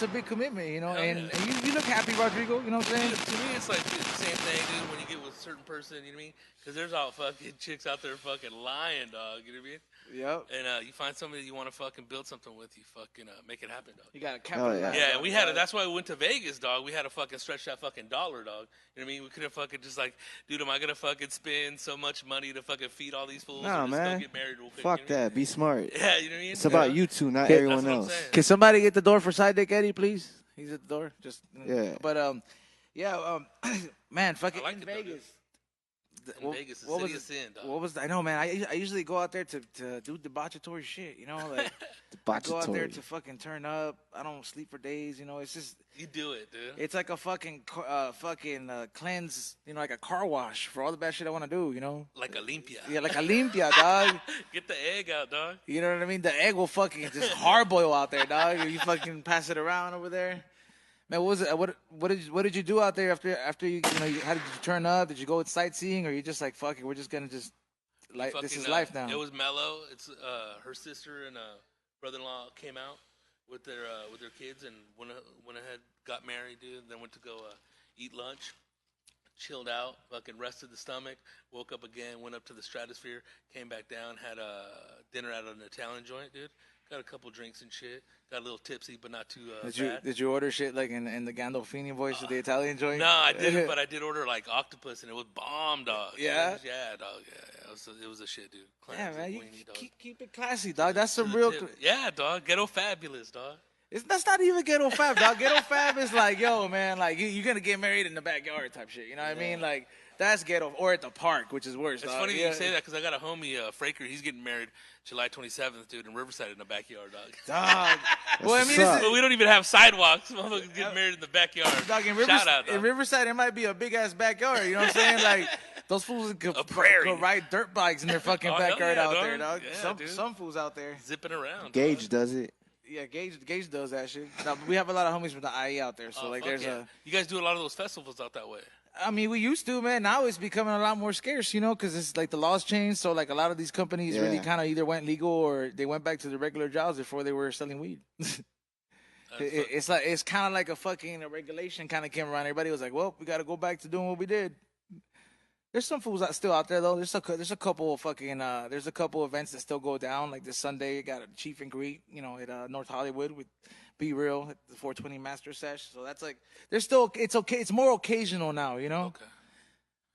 a big commitment, you know. And you look happy, Rodrigo, you know what I'm saying? To me, it's like the same thing, dude, when you get with a certain person, you know what I mean? Because there's all fucking chicks out there fucking lying, dog, you know what I mean? Yep. And you find somebody you want to fucking build something with, you fucking make it happen, dog. You got to capitalize. Yeah, and we had it. That's why we went to Vegas, dog. We had to fucking stretch that fucking dollar, dog. You know what I mean? We couldn't fucking just like, dude, am I gonna fucking spend so much money to fucking feed all these fools? No, or just man. Go get married real quick, Fuck you know what I that. Be smart. mean? Yeah, you know what I mean? It's about you two, not Okay, everyone that's what I'm else. saying. Can somebody get the door for Sidedick Eddie, please? He's at the door. Just Yeah. But man, fucking I like in it, though, Vegas. In Vegas, the city of sin, dog. What was I know, man? I usually go out there to do debauchatory shit. You know, like I go out there to fucking turn up. I don't sleep for days. You know, it's just You do it, dude. it's like a fucking cleanse. You know, like a car wash for all the bad shit I want to do. You know, Like Olympia. yeah, like a limpia, dog. Get the egg out, dog. You know what I mean? The egg will fucking just hard boil out there, dog. You fucking pass it around over there. Man, what was it? What did you do out there after you how did you turn up? Did you go sightseeing, or you just like fuck it? We're just gonna just like this is life now. It was mellow. It's her sister and brother-in-law came out with their kids and went ahead, got married, dude. Then went to go eat lunch, chilled out, fucking rested the stomach. Woke up again, went up to the Stratosphere, came back down, had dinner at an Italian joint, dude. Got a couple drinks and shit. Got a little tipsy, but not too bad. Did you order shit like in the Gandolfini voice of the Italian joint? No, I didn't, but I did order like octopus, and it was bomb, dog. Yeah? Yeah, dog. Yeah. It was a shit, dude. Yeah, Clams man, and you weenie, dog. keep it classy, dog. That's To some the real. tip. Yeah, dog. Ghetto fabulous, dog. That's not even ghetto fab, dog. Ghetto fab is like, yo, man, like you're gonna get married in the backyard type shit. You know what I mean? Like that's ghetto, or at the park, which is worse. It's dog. funny you say that because I got a homie, Fraker. He's getting married July 27th, dude, in Riverside in the backyard, dog. Dog. Well, I mean, what's up. But we don't even have sidewalks. Motherfuckers getting married in the backyard. dog, in Shout out, in dog. Riverside, it might be a big ass backyard. You know what I'm saying? Like those fools could prairie. ride dirt bikes in their fucking Oh, hell backyard yeah, out dog. there, dog. Yeah, dude. Some fools out there. Zipping around. Gage dog. does it. Yeah, Gage does that shit. No, but we have a lot of homies from the IE out there, so Oh, like fuck there's yeah. You guys do a lot of those festivals out that way. I mean, we used to, man. Now it's becoming a lot more scarce, you know, because it's like the laws changed. So like a lot of these companies really Yeah. kind of either went legal or they went back to the regular jobs before they were selling weed. It's kind of like a regulation kind of came around. Everybody was like, well, we got to go back to doing what we did. There's some fools still out there though. There's a couple of there's a couple events that still go down. Like this Sunday, got a Chief and Greet, you know, at North Hollywood with Be Real at the 420 Mastersesh. So that's like it's okay. It's more occasional now, you know. Okay.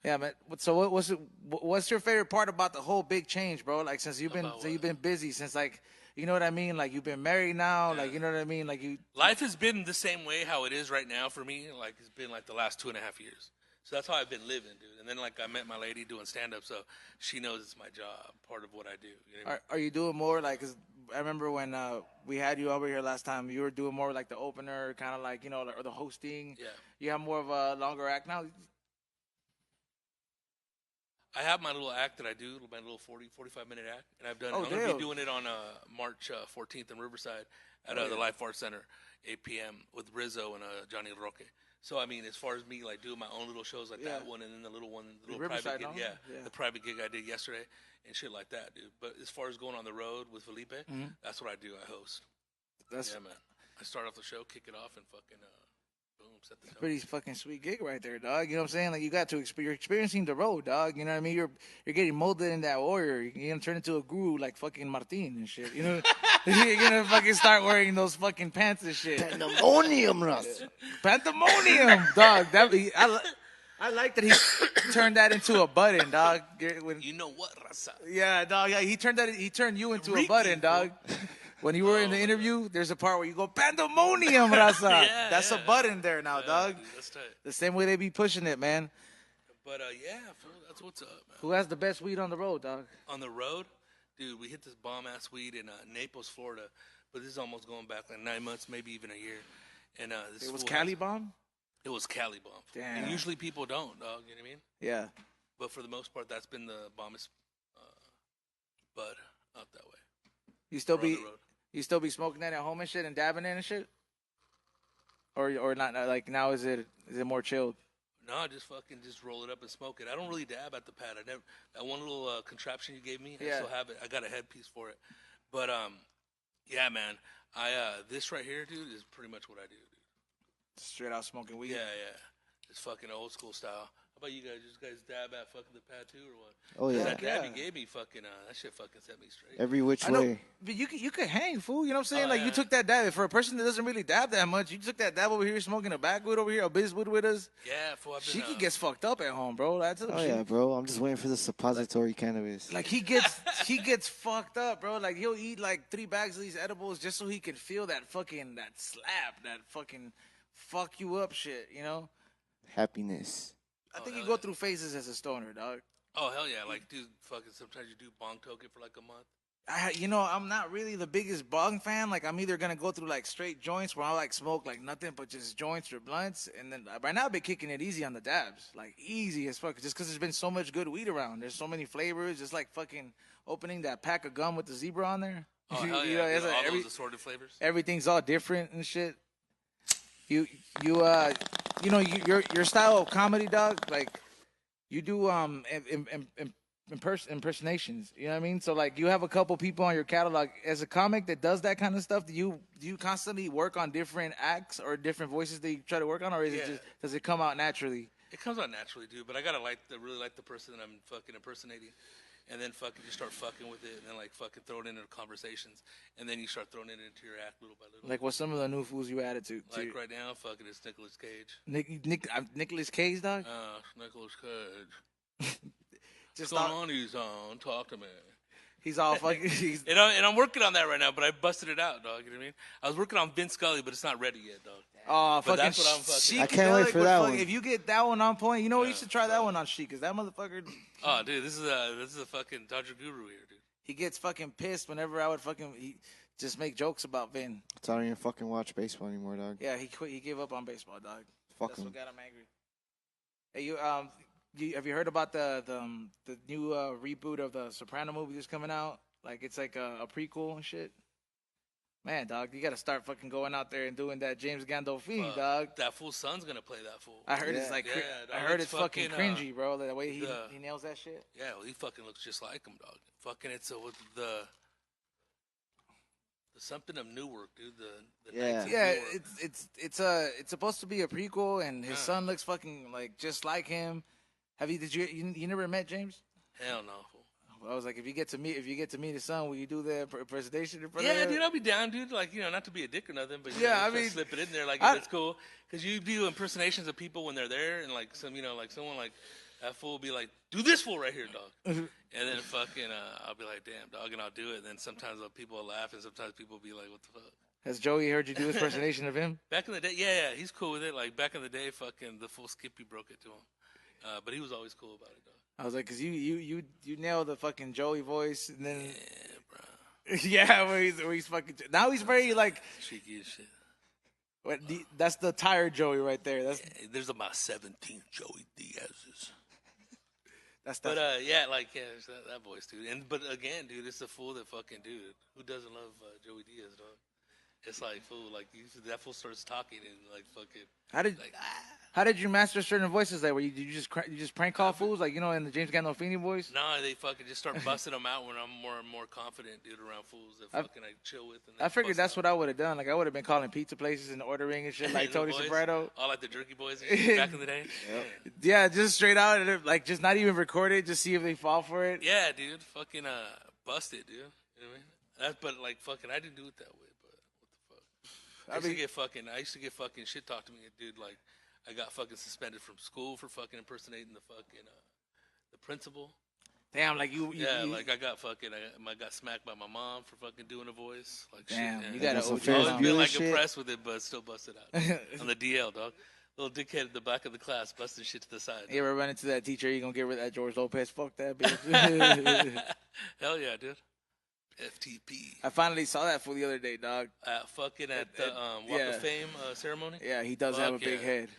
Yeah, man. So what's your favorite part about the whole big change, bro? Like since you've been busy since like you know what I mean. Like you've been married now. Like you know what I mean. Like you. Life has been the same way how it is right now for me. Like it's been like the last 2.5 years. So that's how I've been living, dude. And then, like, I met my lady doing stand-up, so she knows it's my job, part of what I do. You know what I mean? Are you doing more like? Cause I remember when we had you over here last time, you were doing more like the opener, kind of like or the hosting. Yeah. You have more of a longer act now. I have my little act that I do, my little 45-minute act, and I'm going to damn. be doing it on March 14th in Riverside at the Life Arts Center, 8 p.m. with Rizzo and Johnny Roque. So I mean, as far as me like doing my own little shows like that one, and then the little Riverside, private gig, the private gig I did yesterday and shit like that, dude. But as far as going on the road with Felipe, that's what I do. I host. That's Yeah, man. I start off the show, kick it off, and fucking boom, set the tone. pretty fucking sweet gig right there, dog. You know what I'm saying? Like you got to you're experiencing the road, dog. You know what I mean? You're getting molded in that warrior. You're gonna turn into a guru like fucking Martin and shit. You know, you're gonna fucking start wearing those fucking pants and shit. Pandemonium, Russ. Pandemonium, dog. I like that he turned that into a button, dog. You know what, Raza? Yeah, dog. Yeah, he turned you into a button, dog. When you were in the interview, there's a part where you go Pandemonium, Raza. Yeah, That's a button there now, dog. Dude, that's tight. The same way they be pushing it, man. But yeah, fool, that's what's up, man. Who has the best weed on the road, dog? On the road, dude, we hit this bomb ass weed in Naples, Florida. But this is almost going back like 9 months, maybe even a year. And this It was fool Cali has- Bomb? It was Cali bomb. Damn. And usually people don't, dog. You know what I mean? Yeah. But for the most part, that's been the bombest bud out that way. You still Or on be the road. you still be smoking that at home and shit and dabbing in and shit? Or not like now is it more chilled? No, I just roll it up and smoke it. I don't really dab at the pad. I never that one little contraption you gave me. I still have it. I got a headpiece for it. But yeah, man. This right here, dude, is pretty much what I do, dude. Straight out smoking weed. Yeah. It's fucking old school style. about you guys? You guys dab at fucking the pad too, or what? Oh yeah, That dab you gave me, fucking, that shit fucking set me straight. every which I know, way. but you could hang, fool. You know what I'm saying? Oh, Like yeah. you took that dab. For a person that doesn't really dab that much, you took that dab over here smoking a backwood over here, a Bzzt with us. Yeah, fool. I've been, She could get fucked up at home, bro. That's Oh yeah, bro. I'm just waiting for the suppository cannabis. Like he gets fucked up, bro. Like he'll eat like 3 bags of these edibles just so he can feel that fucking that slap, that fucking fuck you up shit, you know? Happiness. I think you go through phases as a stoner, dog. Oh hell yeah! Like, dude, fucking. Sometimes you do bong toke it for like a month. I'm not really the biggest bong fan. Like, I'm either gonna go through like straight joints where I like smoke like nothing but just joints or blunts, and then right now I've been kicking it easy on the dabs, like easy as fuck, just because there's been so much good weed around. There's so many flavors, just like fucking opening that pack of gum with the zebra on there. Oh hell yeah! You know, it's all like those assorted flavors. everything's all different and shit. Your style of comedy, dog, like you do impersonations. You know what I mean? So like you have a couple people on your catalog as a comic that does that kind of stuff. Do you constantly work on different acts or different voices that you try to work on, or is it just does it come out naturally? It comes out naturally, dude. But I gotta really like the person that I'm fucking impersonating. And then fucking you start fucking with it, and then like fucking throw it into conversations, and then you start throwing it into your act little by little. Like what's some of the new fools you added to? Like right now, fucking it's Nicolas Cage. Nicolas Cage, dog. Nicolas Cage. Just What's going on, he's on? Talk to me. He's all fucking. And I'm working on that right now, but I busted it out, dog. You know what I mean? I was working on Vince Scully, but it's not ready yet, dog. Oh, But fucking that's what I'm fucking- Sheik, I can't wait for that one. If you get that one on point, you know what? You should try that one on Sheik, because that motherfucker. Oh, dude, this is a fucking Dodger guru here, dude. He gets fucking pissed whenever I would fucking just make jokes about Vin. I don't even fucking watch baseball anymore, dog. Yeah, he quit. He gave up on baseball, dog. Fuck That's him. what got him angry. Hey, have you heard about the new reboot of the Soprano movie that's coming out? Like it's like a prequel and shit. Man, dog, you gotta start fucking going out there and doing that James Gandolfini, dog. That fool's son's gonna play that fool. I heard it's like Yeah, I dog, heard it's fucking fucking, cringy, bro. The way he nails that shit. Yeah, well, he fucking looks just like him, dog. Fucking it's with the something of Newark, dude. The Knights of Yeah, Newark. it's supposed to be a prequel, and his son looks fucking like just like him. You never met James? Hell no, fool. I was like, if you get to meet his son, will you do the impersonation in front Yeah, of him? dude, I'll be down, dude. Like, not to be a dick or nothing, but Yeah, I I mean, slip it in there, like if it's cool, because you do impersonations of people when they're there, and like like someone like that fool will be like, do this fool right here, dog, and then fucking I'll be like, damn, dog, and I'll do it. And then sometimes people will laugh, and sometimes people will be like, what the fuck? Has Joey heard you do impersonation of him? Back in the day, yeah, he's cool with it. Like back in the day, fucking the full Skippy broke it to him, but he was always cool about it, dog. I was like, cause you nailed the fucking Joey voice, and then Yeah, bro. yeah, where he's fucking now he's very like Cheeky as shit. that's the tired Joey right there. There's about 17 Joey Diaz's. That's But it's that voice, dude. But again, dude, it's a fool that fucking dude. Who doesn't love Joey Diaz, dog? It's like fool, like that fool starts talking and like fucking. How did you master certain voices that? Were you just prank call fools like in the James Gandolfini voice? No, they fucking just start busting them out when I'm more and more confident, dude, around fools that fucking I chill with. And I figured that's what I would have done. Like I would have been calling pizza places and ordering and shit like Tony Soprano. All like the jerky boys and shit back in the day. Yeah, just straight out and like just not even record it, just see if they fall for it. Yeah, dude, fucking bust it, dude. You know what I mean? But like fucking, I didn't do it that way. But what the fuck? I used to get fucking shit talked to me, dude. Like I got fucking suspended from school for fucking impersonating the fucking the principal. Damn, like you like I got fucking I got smacked by my mom for fucking doing a voice. Like damn, shit. you got That's some to Ferris I've been like Bueller impressed with it, but still busted out on the DL, dog. Little dickhead at the back of the class busting shit to the side. You ever run into that teacher? You gonna get rid of that George Lopez? Fuck that bitch. Hell yeah, dude. FTP. I finally saw that for the other day, dog. Fucking at the Walk of Fame ceremony. Yeah, he does have a big head.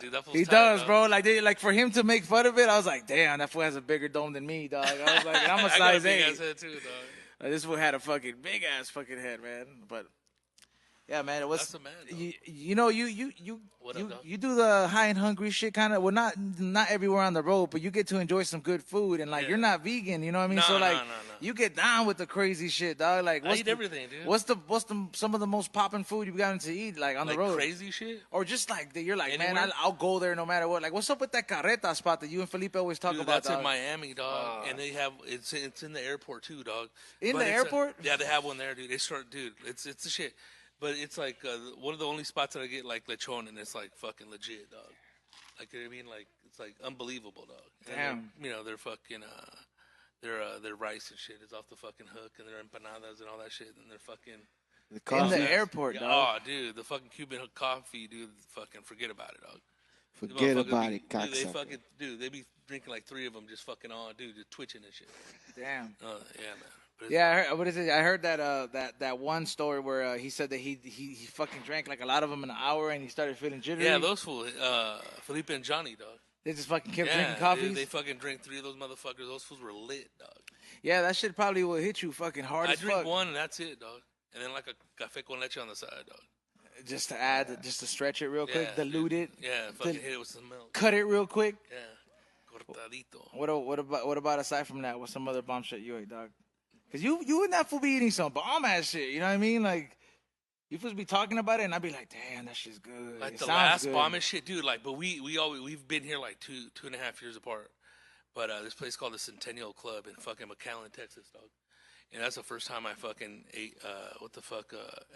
Dude, that fool's He tight, does, dog. bro. Like for him to make fun of it, I was like, damn, that fool has a bigger dome than me, dog. I was like, and I'm a I got a size big 8. ass head too, dog. This fool had a fucking big ass fucking head, man. But Yeah, man. It was. That's a man, though. You What up, dog? you do the high and hungry shit kind of. Well, not everywhere on the road, but you get to enjoy some good food, and like Yeah. you're not vegan. You know what I mean? No, So like no. you get down with the crazy shit, dog. Like I eat everything, dude. What's the some of the most popping food you've gotten to eat like on Like the road? crazy shit? Or just like you're like, Anywhere? man, I'll go there no matter what. Like, what's up with that carreta spot that you and Felipe always talk Dude, about? that's dog? in Miami, dog, and they have it's in the airport too, dog. In But the it's airport? yeah, they have one there, dude. Dude, it's the shit. But it's like one of the only spots that I get like lechon, and it's like fucking legit, dog. Like, you know what I mean? Like, it's like unbelievable, dog. And Damn. they're fucking their rice and shit is off the fucking hook, and their empanadas and all that shit, and they're fucking. In the airport, Yeah, dog. oh, dude, the fucking Cuban coffee, dude. Fucking forget about it, dog. Forget about it, Dude, they cocksucker. fucking, dude, they be drinking like 3 of them, just fucking on, dude, just twitching and shit. Damn. Yeah, man. But Yeah, I heard, what is it? I heard that one story where he said that he fucking drank like a lot of them in an hour and he started feeling jittery. yeah, those fools, Felipe and Johnny, dog. They just fucking kept Yeah, drinking coffees. dude, they fucking drank 3 of those motherfuckers. Those fools were lit, dog. Yeah, that shit probably will hit you fucking hard I as drink fuck. one and that's it, dog. And then like a café con leche on the side, dog. Just to add, just to stretch it real quick, Yeah, dilute it, Yeah, fucking hit it with some milk. cut it real quick. Yeah, cortadito. What about aside from that? What's some other bomb shit you ate, dog? Cause you and that fool be eating some bomb ass shit. You know what I mean? Like you supposed to be talking about it, and I'd be like, damn, that shit's good. Like It the sounds last good. bomb and shit, dude. Like, but we've been here like two and a half years apart. But this place called the Centennial Club in fucking McAllen, Texas, dog. And that's the first time I fucking ate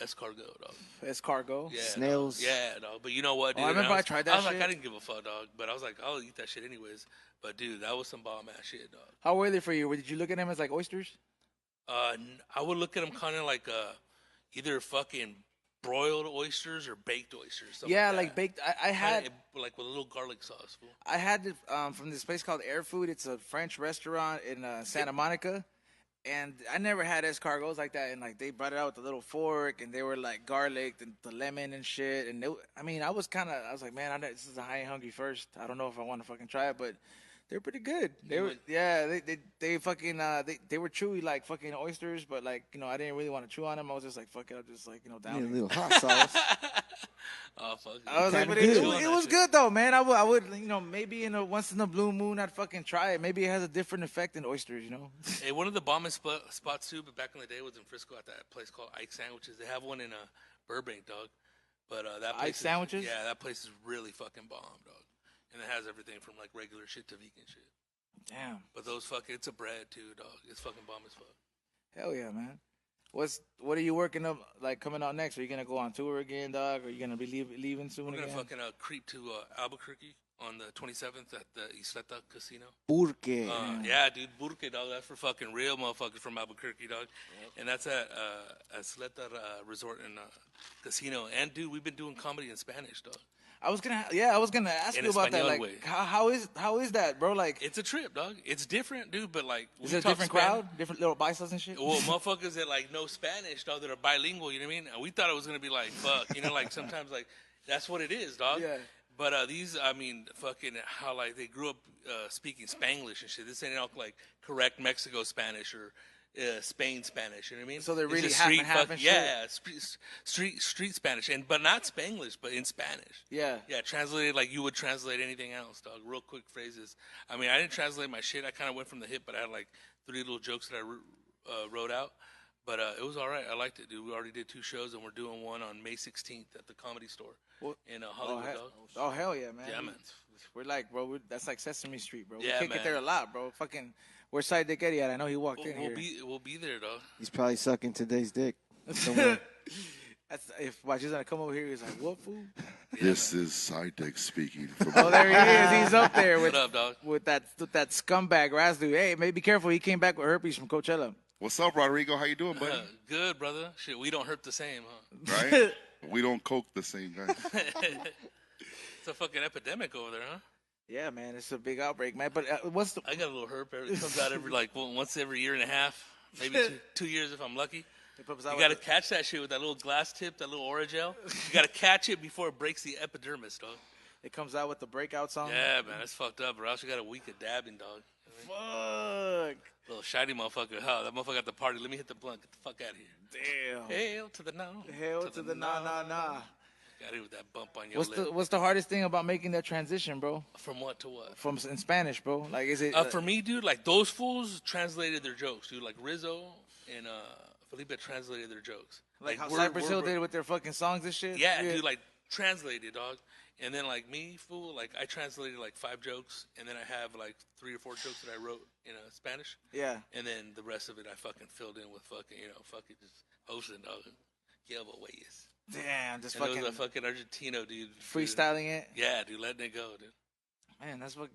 escargot, dog. Escargot. Yeah, Snails. Dog. Yeah, dog. But you know what, dude? I remember I tried that I was like, shit. I didn't give a fuck, dog. But I was like, I'll eat that shit anyways. But dude, that was some bomb ass shit, dog. How were they for you? Did you look at them as like oysters? I would look at them kind of like either fucking broiled oysters or baked oysters. something Yeah, like like that. baked. I had like with a little garlic sauce. Fool. I had it from this place called Air Food. It's a French restaurant in Santa Monica, and I never had escargots like that. And like they brought it out with a little fork, and they were like garlic and the lemon and shit. And I was like, man, this is a high and hungry first. I don't know if I want to fucking try it, but they're pretty good. They were they fucking they were chewy like fucking oysters, but like I didn't really want to chew on them. I was just like, fuck it, I'm just like down. Need a little hot sauce. Oh fuck. I was like, but it was good though, man. I would maybe once in a blue moon I'd fucking try it. Maybe it has a different effect than oysters, Hey, one of the bombest spots too, but back in the day was in Frisco at that place called Ike Sandwiches. They have one in Burbank, dog. But that place Ike Sandwiches? Yeah, that place is really fucking bomb, dog. And it has everything from like regular shit to vegan shit. Damn. But it's a bread too, dog. It's fucking bomb as fuck. Hell yeah, man. What are you working up like coming out next? Are you gonna go on tour again, dog? Are you gonna be leaving soon We're gonna again? fucking creep to Albuquerque on the 27th at the Isleta Casino. Porque. Yeah, dude, Burke, dog. That's for fucking real motherfuckers from Albuquerque, dog. And that's at Isleta Resort and Casino. And dude, we've been doing comedy in Spanish, dog. I was gonna ask In you about that. Espanol Like, way. how is that, bro? Like, It's a trip, dog. It's different, dude. But like, is we it a talk different Spanish. crowd, different little biceps and shit? Well, motherfuckers that like know Spanish, dog, that are bilingual. You know what I mean? And we thought it was gonna be like fuck, like sometimes like that's what it is, dog. Yeah. But these, I mean, fucking how like they grew up speaking Spanglish and shit. This ain't all like correct Mexico Spanish or Spain Spanish. You know what I mean? So they're It's really just half and street half and shit? Yeah, street Spanish, but not Spanglish, but in Spanish. Yeah. Yeah, translated like you would translate anything else, dog. Real quick phrases. I mean, I didn't translate my shit. I kind of went from the hip, but I had like 3 little jokes that I wrote out. But it was all right. I liked it, dude. We already did 2 shows, and we're doing one on May 16th at the Comedy Store in Hollywood, dog. Oh hell yeah, man. Yeah, man. We're like, bro, that's like Sesame Street, bro. Yeah, we kick man. it there a lot, bro. Fucking, where's Sidedick Eddie at? I know he walked in here. We'll be there, dog. He's probably sucking today's dick. Somewhere. That's if Watch is gonna come over here. He's like, what fool? This is Sidedick speaking from Oh, there he is. He's up there with What up, dog? with that scumbag Raz dude. Hey, maybe be careful. He came back with herpes from Coachella. What's up, Rodrigo? How you doing, buddy? Good, brother. Shit, we don't hurt the same, huh? Right? We don't coke the same guy. It's a fucking epidemic over there, huh? Yeah, man, it's a big outbreak, man. But I got a little herp. It comes out every once every year and a half, maybe 2 years if I'm lucky. You got to catch that shit with that little glass tip, that little Oragel. You got to catch it before it breaks the epidermis, dog. It comes out with the breakout song. Yeah, man, that's fucked up, or else you got a week of dabbing, dog. Fuck. Little shiny motherfucker. Huh? That motherfucker at the party. Let me hit the blunt. Get the fuck out of here. Damn. Hail to the no. Hell to the nah. Got here with that bump on your lip. What's the hardest thing about making that transition, bro? From what to what? From in Spanish, bro. Like, is it For me, dude? Like those fools translated their jokes, dude. Like Rizzo and Felipe translated their jokes. like how Cypress Hill did with their fucking songs and shit? Yeah, dude. Like translated, dog. And then like me, fool. Like I translated like 5 jokes, and then I have like 3 or 4 jokes that I wrote in Spanish. Yeah. And then the rest of it I fucking filled in with fucking fucking just hosting, dog. Yeah, but ways. Damn, just And fucking it was a fucking Argentino dude. freestyling it. Yeah, dude, letting it go, dude. Man, that's fucking.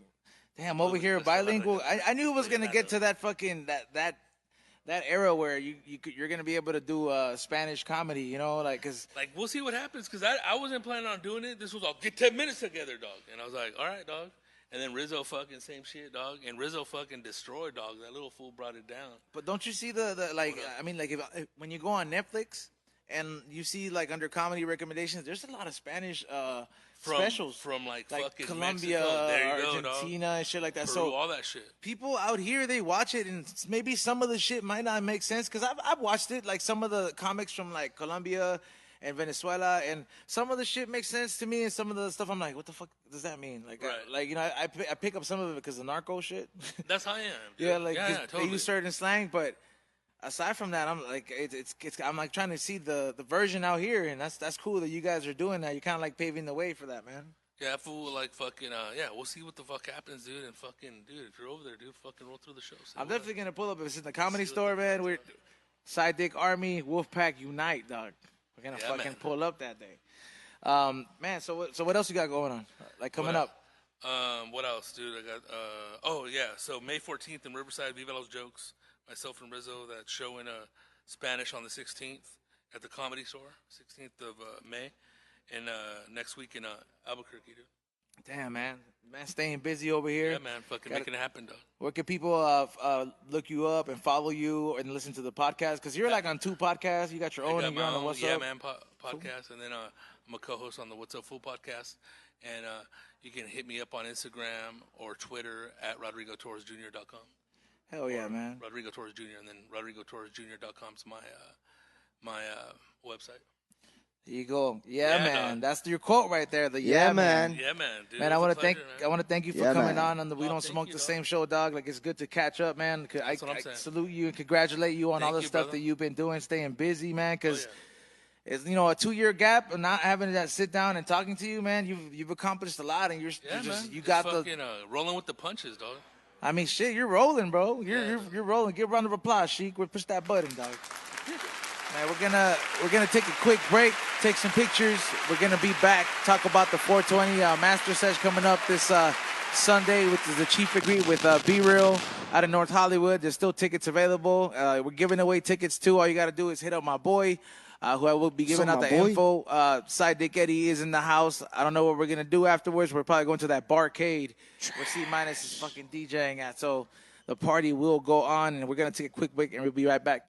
Damn, over here bilingual. I knew it was gonna get to that fucking that era where you're gonna be able to do Spanish comedy, you know, like because Like, we'll see what happens, because I wasn't planning on doing it. This was all, get 10 minutes together, dog. And I was like, all right, dog. And then Rizzo fucking same shit, dog. And Rizzo fucking destroyed, dog. That little fool brought it down. But don't you see the like? I mean, like if when you go on Netflix and you see like under comedy recommendations, there's a lot of Spanish specials From like fucking Colombia, Mexico. There you go, Argentina, dog. and shit like that. Peru, So all that shit. people out here, they watch it, and maybe some of the shit might not make sense because I've watched it. Like some of the comics from like Colombia and Venezuela, and some of the shit makes sense to me, and some of the stuff I'm like, what the fuck does that mean? Like, Right. like you know, I pick up some of it because of narco shit. That's how I am. Dude. Yeah, like 'cause totally. they use certain slang, but aside from that, I'm like it's I'm like trying to see the version out here, and that's cool that you guys are doing that. You're kind of like paving the way for that, man. Yeah, fool, like fucking, yeah, we'll see what the fuck happens, dude. And fucking, dude, if you're over there, dude, fucking roll through the show. I'm definitely gonna pull up if it's in the comedy store, man. We're Sidedick Army, Wolfpack Unite, dog. We're gonna Yeah, fucking man. pull up that day, man. So what else you got going on? Like coming What up? What else, dude? I got, oh, yeah. So May 14th in Riverside, Viva Los Jokes. Myself and Rizzo, that show in Spanish on the 16th at the Comedy Store, 16th of May. And next week in Albuquerque, dude. Damn, man, staying busy over here. Yeah, man, fucking making it happen, dog. Where can people look you up and follow you and listen to the podcast? Because you're like on 2 podcasts. You got your own, I got and you're my on the own What's Yeah Up. Man podcast, and then I'm a co-host on the What's Up Fool podcast. And you can hit me up on Instagram or Twitter at RodrigoTorresJr.com. Hell yeah, man. Rodrigo Torres Jr. And then RodrigoTorresJr.com is my website. There you go. Yeah, Yeah, man. dog. That's your quote right there. The Yeah, man. Yeah, man. Dude, Man, it I was want a to thank pleasure, man. I want to thank you for Yeah, coming man. on the We Oh, Don't thank Smoke you, the dog. Same show, dog. Like it's good to catch up, man. That's what I'm saying. Salute you and congratulate you on all Thank the you, stuff brother. that you've been doing, staying busy, man. Because Oh, yeah. it's a 2-year gap and not having that sit down and talking to you, man. You've accomplished a lot, and Yeah, you just man. you Just got fucking, rolling with the punches, dog. I mean, shit, you're rolling, bro. You're Yeah. rolling. Give a round of applause, Sheik. We'll push that button, dog. Man, we're gonna take a quick break, take some pictures. We're gonna be back, talk about the 420 Mastersesh coming up this Sunday, which is the Chief Agreed with B Real out of North Hollywood. There's still tickets available. We're giving away tickets too. All you gotta do is hit up my boy, who I will be giving So out my the boy? info. Sidedick Eddie is in the house. I don't know what we're gonna do afterwards. We're probably going to that barcade where C Minus is fucking DJing at. So the party will go on, and we're gonna take a quick break, and we'll be right back.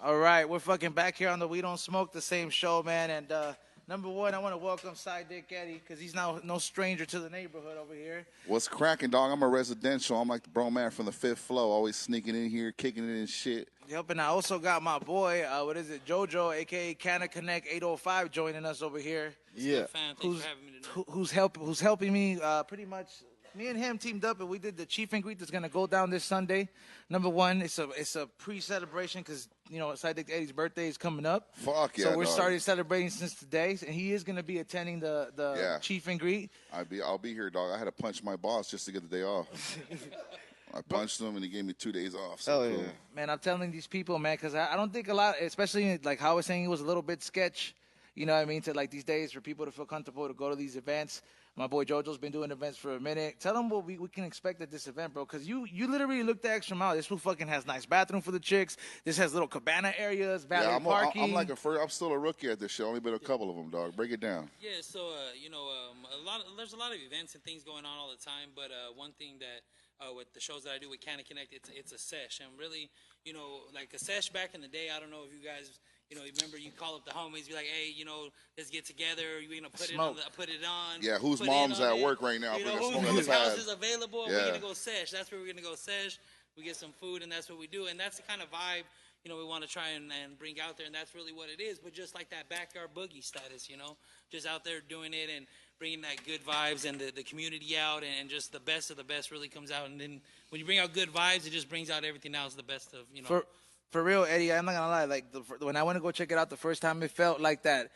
All right, we're fucking back here on the We Don't Smoke the Same show, man. And number one, I want to welcome Sidedick Eddie because he's now no stranger to the neighborhood over here. What's cracking, dog? I'm a residential. I'm like the bro man from the 5th floor, always sneaking in here, kicking it and shit. Yep, and I also got my boy, JoJo, a.k.a. CannaConnect 805, joining us over here. Yeah. Fan, thanks Who's for having me tonight. who's helping me pretty much. Me and him teamed up, and we did the Chief and Greet that's gonna go down this Sunday. Number one, it's a pre-celebration because Sidedick Eddie's birthday is coming up. Fuck yeah, So we're dog. starting celebrating since today, and he is gonna be attending the Yeah. Chief and Greet. I'll be here, dog. I had to punch my boss just to get the day off. I punched him and he gave me 2 days off. So Hell cool. yeah. Man, I'm telling these people, man, because I don't think a lot, especially like how I was saying, it was a little bit sketch. You know what I mean? To like these days for people to feel comfortable to go to these events. My boy JoJo's been doing events for a minute. Tell them what we can expect at this event, bro. Because you literally looked the extra mile. This fool fucking has nice bathroom for the chicks. This has little cabana areas, valet Yeah, parking. I'm like I'm still a rookie at this shit. Only been a couple of them, dog. Break it down. Yeah, so there's a lot of events and things going on all the time. But one thing that with the shows that I do with CannaConnect, it's a sesh, and really, like a sesh back in the day. I don't know if you guys, You know, remember you call up the homies, be like, hey, you know, let's get together. We're gonna put Smoke. put it on. Yeah, whose put mom's in on at it. work right now? You know, Bring a smoke on whose the house pad. is available? Yeah. We're gonna go sesh. That's where we're gonna go sesh. We get some food, and that's what we do. And that's the kind of vibe, you know, we want to try and bring out there, and that's really what it is. But just like that backyard boogie status, you know, just out there doing it and bringing that good vibes and the community out, and just the best of the best really comes out. And then when you bring out good vibes, it just brings out everything else, the best of, you know. For real, Eddie, I'm not gonna lie. Like when I went to go check it out the first time, it felt like that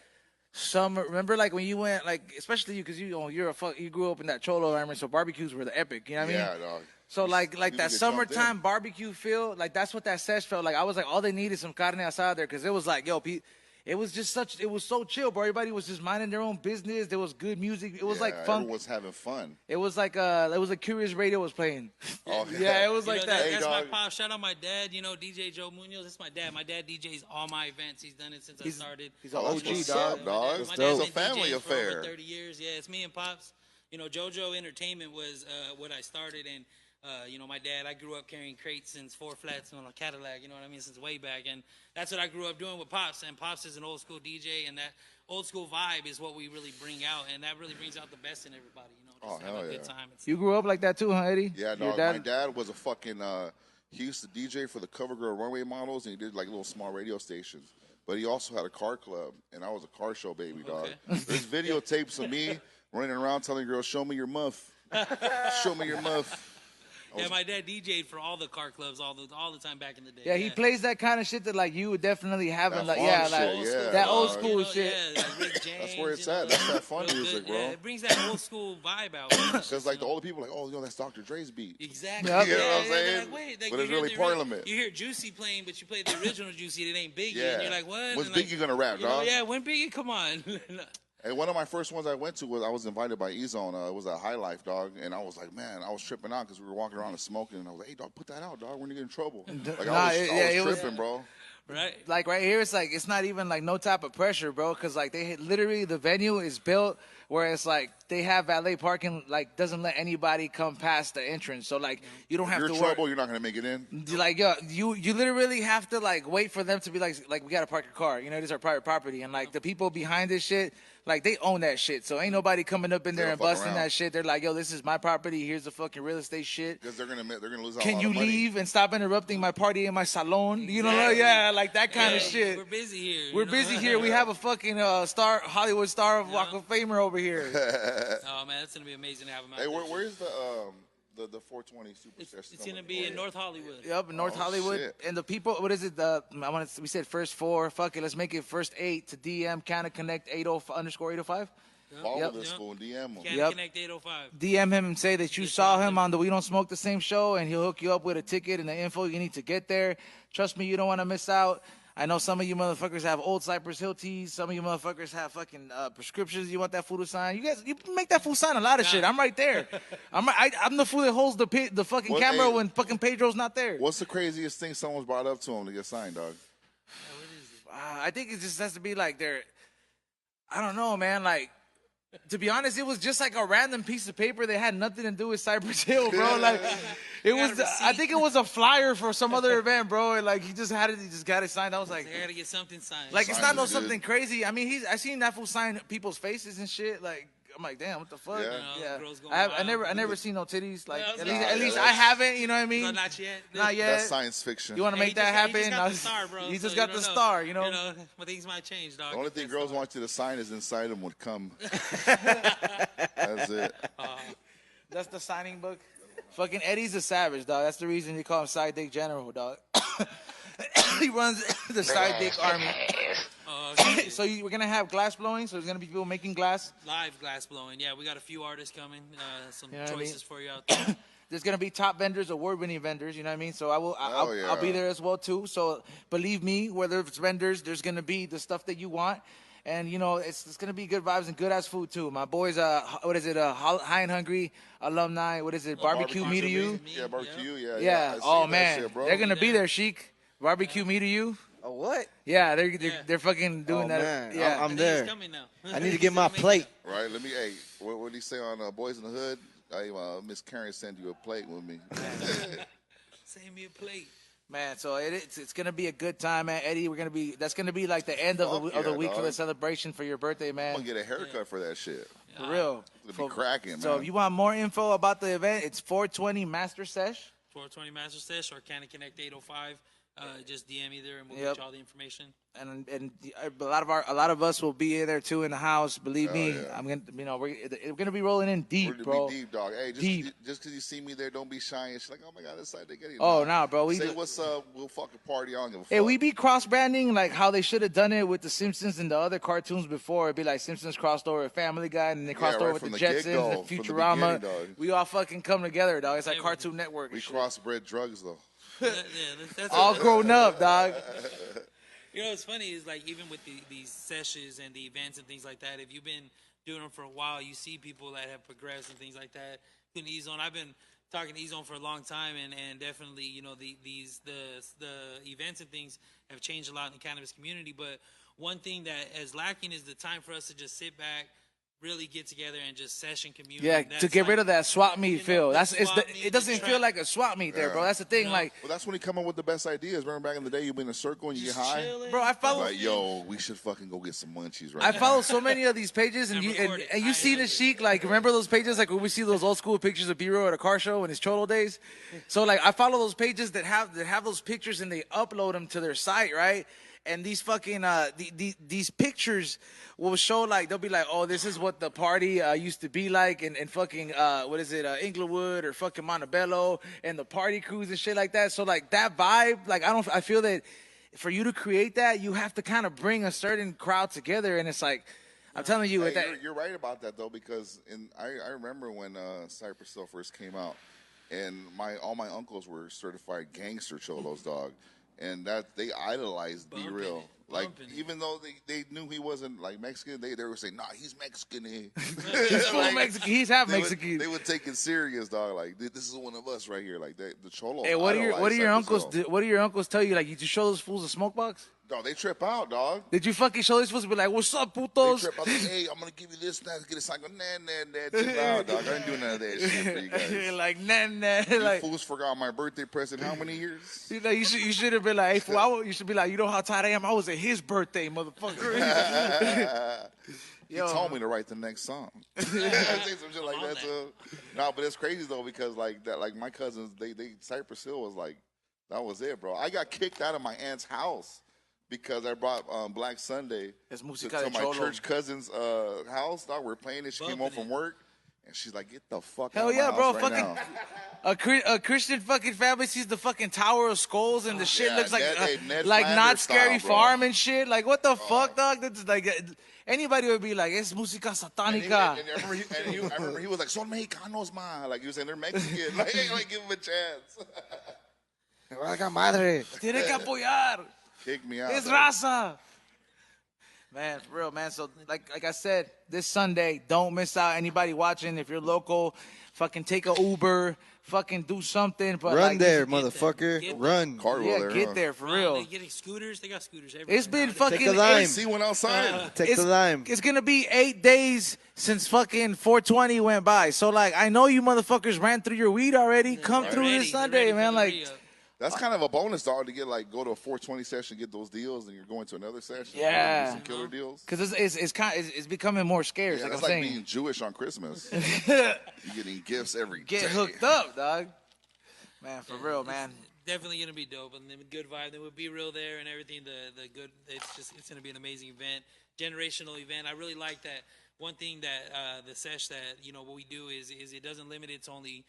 summer. Remember, like when you went, like especially you, because you grew up in that cholo environment, so barbecues were the epic. You know what I mean? Yeah, dog. So like People that get summertime jumped barbecue feel, like that's what that sesh felt like. I was like, all they need is some carne asada there, because it was like, yo, it was so chill, bro. Everybody was just minding their own business. There was good music. It was like fun. Everyone's having fun. It was like Curious Radio was playing. Oh, Yeah, it was You like know, that. That's my dog. pop. Shout out my dad, you know, DJ Joe Munoz. That's my dad. My dad DJs all my events. He's done it since I started. He's an Oh, OG, that's what's dog. up, dog. My That's dad's dope. been It's a family DJing for over affair. 30 years. Yeah, it's me and Pops. You know, JoJo Entertainment was what I started, and you know, my dad, I grew up carrying crates since 4 flats on a Cadillac, you know what I mean, since way back. And that's what I grew up doing with Pops. And Pops is an old school DJ, and that old school vibe is what we really bring out. And that really brings out the best in everybody, you know, just have hell a yeah. good time. You grew up like that too, huh, Eddie? Yeah, Your no, my dad was a fucking, he used to DJ for the CoverGirl runway models, and he did like little small radio stations. But he also had a car club, and I was a car show baby, dog. There's videotapes of me running around telling girls, show me your muff. Show me your muff. Yeah, my dad DJ'd for all the car clubs all the time back in the day. Yeah, he plays that kind of shit that like you would definitely have in That like funk like shit, yeah, that old dog. school You know, shit. Yeah, like Rick James, That's where it's you know, at. That's that fun real music, good. bro. Yeah, it brings that old school vibe out. Because like the older people are like, oh, yo, that's Dr. Dre's beat. Exactly. Yep. You know what I'm they're saying? Like, wait, like, But you it's hear really the Parliament. You hear Juicy playing, but you play the original Juicy. It ain't Biggie, Yeah. and you're like, what? When's And, like, Biggie gonna rap, you know, dog? yeah, when Biggie? Come on. And one of my first ones I went to was I was invited by E-Zone. It was a High Life, dog. And I was like, man, I was tripping out because we were walking around and smoking. And I was like, hey, dog, put that out, dog. We're going to get in trouble. Like, I was tripping, bro. Right. Like right here, it's like it's not even like no type of pressure, bro. Because like literally the venue is built where it's like they have valet parking, like doesn't let anybody come past the entrance. So like you don't If have you're to in worry. trouble, you're not going to make it in. Like yo, you literally have to like wait for them to be like we gotta park your car. You know, this is our private property, and like the people behind this shit, like they own that shit. So ain't nobody coming up in there They and don't fuck busting around. that shit. They're like, yo, this is my property. Here's the fucking real estate shit. Because they're going to lose out Can a lot you of money. leave and stop interrupting my party in my salon? You know, Exactly. yeah, like that kind of Hey, shit. We're busy here. you We're know? busy here. We have a fucking Hollywood star of Walk of Famer over here. Oh man, that's gonna be amazing to have him out Hey, there. where's the 420 Super It's gonna be in North Hollywood. Yep, in North Oh, Hollywood. shit. And the people, what is it? We said first 4. Fuck it, let's make it first 8 to DM CannaConnect 80_805. Follow Yep. this fool and DM him. Can Yep. Connect 805. DM him and say that you saw him on the We Don't Smoke the Same show, and he'll hook you up with a ticket and the info you need to get there. Trust me, you don't want to miss out. I know some of you motherfuckers have old Cypress Hill tees. Some of you motherfuckers have fucking prescriptions. You want that fool to sign? You guys, you make that fool sign a lot of shit. I'm right there. I'm the fool that holds the fucking What- camera hey, when fucking Pedro's not there. What's the craziest thing someone's brought up to him to get signed, dog? I think it just has to be like they're, I don't know, man. Like, to be honest, it was just like a random piece of paper that had nothing to do with Cypress Hill, bro. Like, it was. I think it was a flyer for some other event, bro. And like he just had it. He just got it signed. I was like, I gotta get something signed. like it's Sign not no is good. something crazy. I mean, I seen that fool sign people's faces and shit. Like. I'm like, damn, what the fuck? Yeah. You know, girls going I wild. never seen no titties. Like, Yeah, at nah, least yeah, I haven't. You know what I mean? No, not yet. Not yet. That's science fiction. You want to Hey, make that he happen? just got the star, bro. You so just got don't the know. star, you know? But things might change, dog. The only thing That's girls the- want you to sign is inside them would come. That's it. That's the signing book. Fucking Eddie's a savage, dog. That's the reason they call him Sidedick General, dog. He runs the Sidedick Army. So we're gonna have glass blowing. So there's gonna be people making glass. Live glass blowing. Yeah, we got a few artists coming. Some You know what I mean? choices for you out there. There's gonna be top vendors, award-winning vendors. You know what I mean? So I'll yeah. be there as well too. So believe me, whether it's vendors, there's gonna be the stuff that you want. And you know it's gonna be good vibes and good ass food too. My boys, what is it? High and Hungry alumni. What is it? Barbecue me to you. Yeah, barbecue. Yeah. Yeah. I seen Oh that man, shit, bro. they're gonna be there, Chic. Barbecue me to you. A what? Yeah, they're fucking doing Oh, that. man. Yeah. I'm He's there. coming now. I need to get my plate. Right. Let me. Hey, what did he say on Boys in the Hood? Miss Karen sent you a plate with me. Send me a plate. Man, so it's gonna be a good time, man. Eddie, that's gonna be like the end of the week for the celebration for your birthday, man. I'm gonna get a haircut for that shit. For real. It's gonna be cracking, man. So if you want more info about the event, it's 420 Mastersesh. 420 Mastersesh or CannaConnect 805. Just DM me there and we'll get you all the information. And a lot of us will be there too in the house. Believe me, yeah. I'm gonna we're gonna be rolling in deep, We're bro. Be deep, dog. Hey, deep. Just because you see me there, don't be shy and shit. Like, oh my god, that's Sidedick Eddie. Oh, nah, bro. Say what's up. We'll fucking party on. Give a fuck. Hey, we be cross branding like how they should have done it with the Simpsons and the other cartoons before. It'd be like Simpsons crossed over with Family Guy, and they crossed over with the Jetsons and Futurama. We all fucking come together, dog. It's like Cartoon Network. We crossbred drugs though. That's all grown up, dog. You know what's funny is like even with these sessions and the events and things like that, if you've been doing them for a while, you see people that have progressed and things like that. In E-Zone, I've been talking to E-Zone for a long time, and definitely, you know, the events and things have changed a lot in the cannabis community. But one thing that is lacking is the time for us to just sit back, really get together and just session community. Yeah, to get rid of that swap meet feel. It doesn't feel like a swap meet there, bro. That's the thing. Like, well, that's when you come up with the best ideas. Remember back in the day, you be in a circle and you get high. Bro, I follow. Like, yo, we should fucking go get some munchies right I now. follow so many of these pages, and you see the Sheik. Like, remember those pages? Like when we see those old school pictures of B-roll at a car show in his cholo days. So like, I follow those pages that have those pictures and they upload them to their site, right? And these fucking these pictures will show, like, they'll be like, oh, this is what the party used to be like in fucking what is it, Inglewood or fucking Montebello, and the party crews and shit like that. So like that vibe, like I feel that for you to create that, you have to kind of bring a certain crowd together, and it's like, I'm telling you, hey, you're right about that though, because I remember when Cypress Hill first came out, and all my uncles were certified gangster cholos, dog. And that they idolized B-Real. Like, even though they knew he wasn't like Mexican, they were saying, nah, he's Mexican. He's full Mexican. He's half Mexican. They would take it serious, dog. Like, this is one of us right here. Like, the cholos. Hey, what do your uncles tell you? Like, you just show those fools a smoke box? No, they trip out, dog. Did you fucking show these fools be like, what's up, putos? They trip out. Like, hey, I'm gonna give you this, that, get a sign. Go, nah, trip out, dog. I ain't doing none of that shit for you guys. Like, nah. You like, fools forgot my birthday present how many years? You should have been like, hey, fool, you should be like, you know how tired I am? I was at his birthday, motherfucker. He told me to write the next song. Say some shit like that. So, no, but it's crazy though, because like that, like my cousins, they Cypress Hill was like, that was it, bro. I got kicked out of my aunt's house because I brought Black Sunday to my church cousin's house. Dog, we're playing it. She came home from work, and she's like, "Get the fuck out of my house bro! right fucking now." A Christian fucking family sees the fucking Tower of Skulls, and the shit looks like Ned like Not Scary style, Farm and shit. Like, what the fuck, dog? That's like anybody would be like, "Es música satánica." I remember he was like, "Son mexicanos, ma." Like he was saying they're Mexican. like give him a chance. Valga madre. Tiene que apoyar. Kick me out. Es raza. Man, for real, man. So, like I said, this Sunday, don't miss out. Anybody watching, if you're local, fucking take a Uber, fucking do something. But run there, motherfucker. Run. Get there, for real. They getting scooters. They got scooters everywhere. It's been fucking... Take the lime. See one outside. Take the lime. It's going to be 8 days since fucking 420 went by. So, like, I know you motherfuckers ran through your weed already. Come through this Sunday, man. Like... That's kind of a bonus, dog, to get go to a 420 session, get those deals, and you're going to another session. Yeah, some killer deals. Because it's becoming more scarce. Yeah, like that's I'm like saying. Being Jewish on Christmas. You're getting gifts every day. Get hooked up, dog. Man, for real, man. Definitely gonna be dope, and then good vibe. There would be real there and everything. The good. It's gonna be an amazing event, generational event. I really like that. One thing that the sesh that what we do is it doesn't limit it to only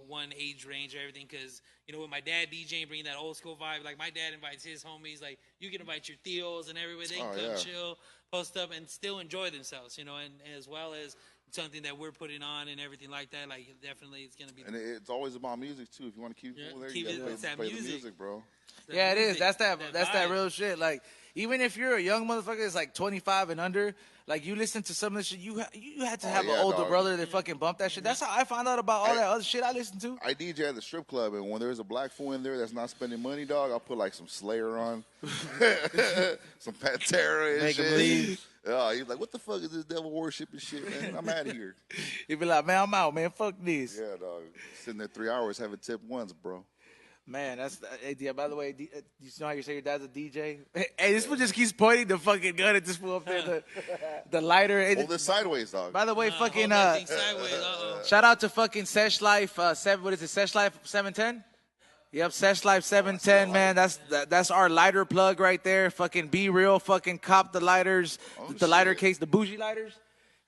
one age range or everything, because with my dad DJing, bringing that old school vibe, like my dad invites his homies, like you can invite your tios and everywhere, they can come chill, post up, and still enjoy themselves, and as well as something that we're putting on and everything like that. Like definitely it's gonna be. And it's always about music too. If you want to keep people there, you gotta play the music, bro. Yeah, it is. That's that real shit. Like, even if you're a young motherfucker that's like 25 and under, like you listen to some of this shit, you had to have an older brother that fucking bumped that shit. That's how I found out about all that other shit I listened to. I DJ at the strip club, and when there's a black fool in there that's not spending money, dog, I'll put like some Slayer on, some Pantera and Make shit. him leave. He's like, "What the fuck is this devil worship and shit, man? I'm out of here." He'd be like, "Man, I'm out, man. Fuck this." Yeah, dog. Sitting there 3 hours, haven't tipped once, bro. Man, that's hey, yeah, by the way, you know how you say your dad's a DJ? Hey, this fool just keeps pointing the fucking gun at this fool up there, the lighter. Hold this sideways, dog. By the way, fucking sideways, shout out to fucking Sesh Life, what is it, Sesh Life 710? Yep, Sesh Life 710, man. That's our lighter plug right there. Fucking be real, fucking cop the lighters, the lighter case, the bougie lighters.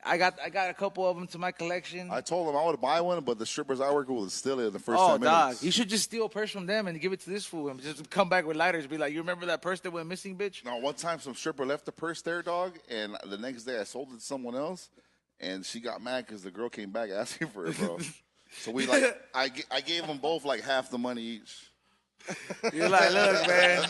I got a couple of them to my collection. I told them I would buy one, but the strippers I work with would steal it in the first 10 minutes. Oh, dog. You should just steal a purse from them and give it to this fool and just come back with lighters. Be like, you remember that purse that went missing, bitch? No, one time some stripper left the purse there, dog, and the next day I sold it to someone else, and she got mad because the girl came back asking for it, bro. So we I gave them both like half the money each. You're like, look, man.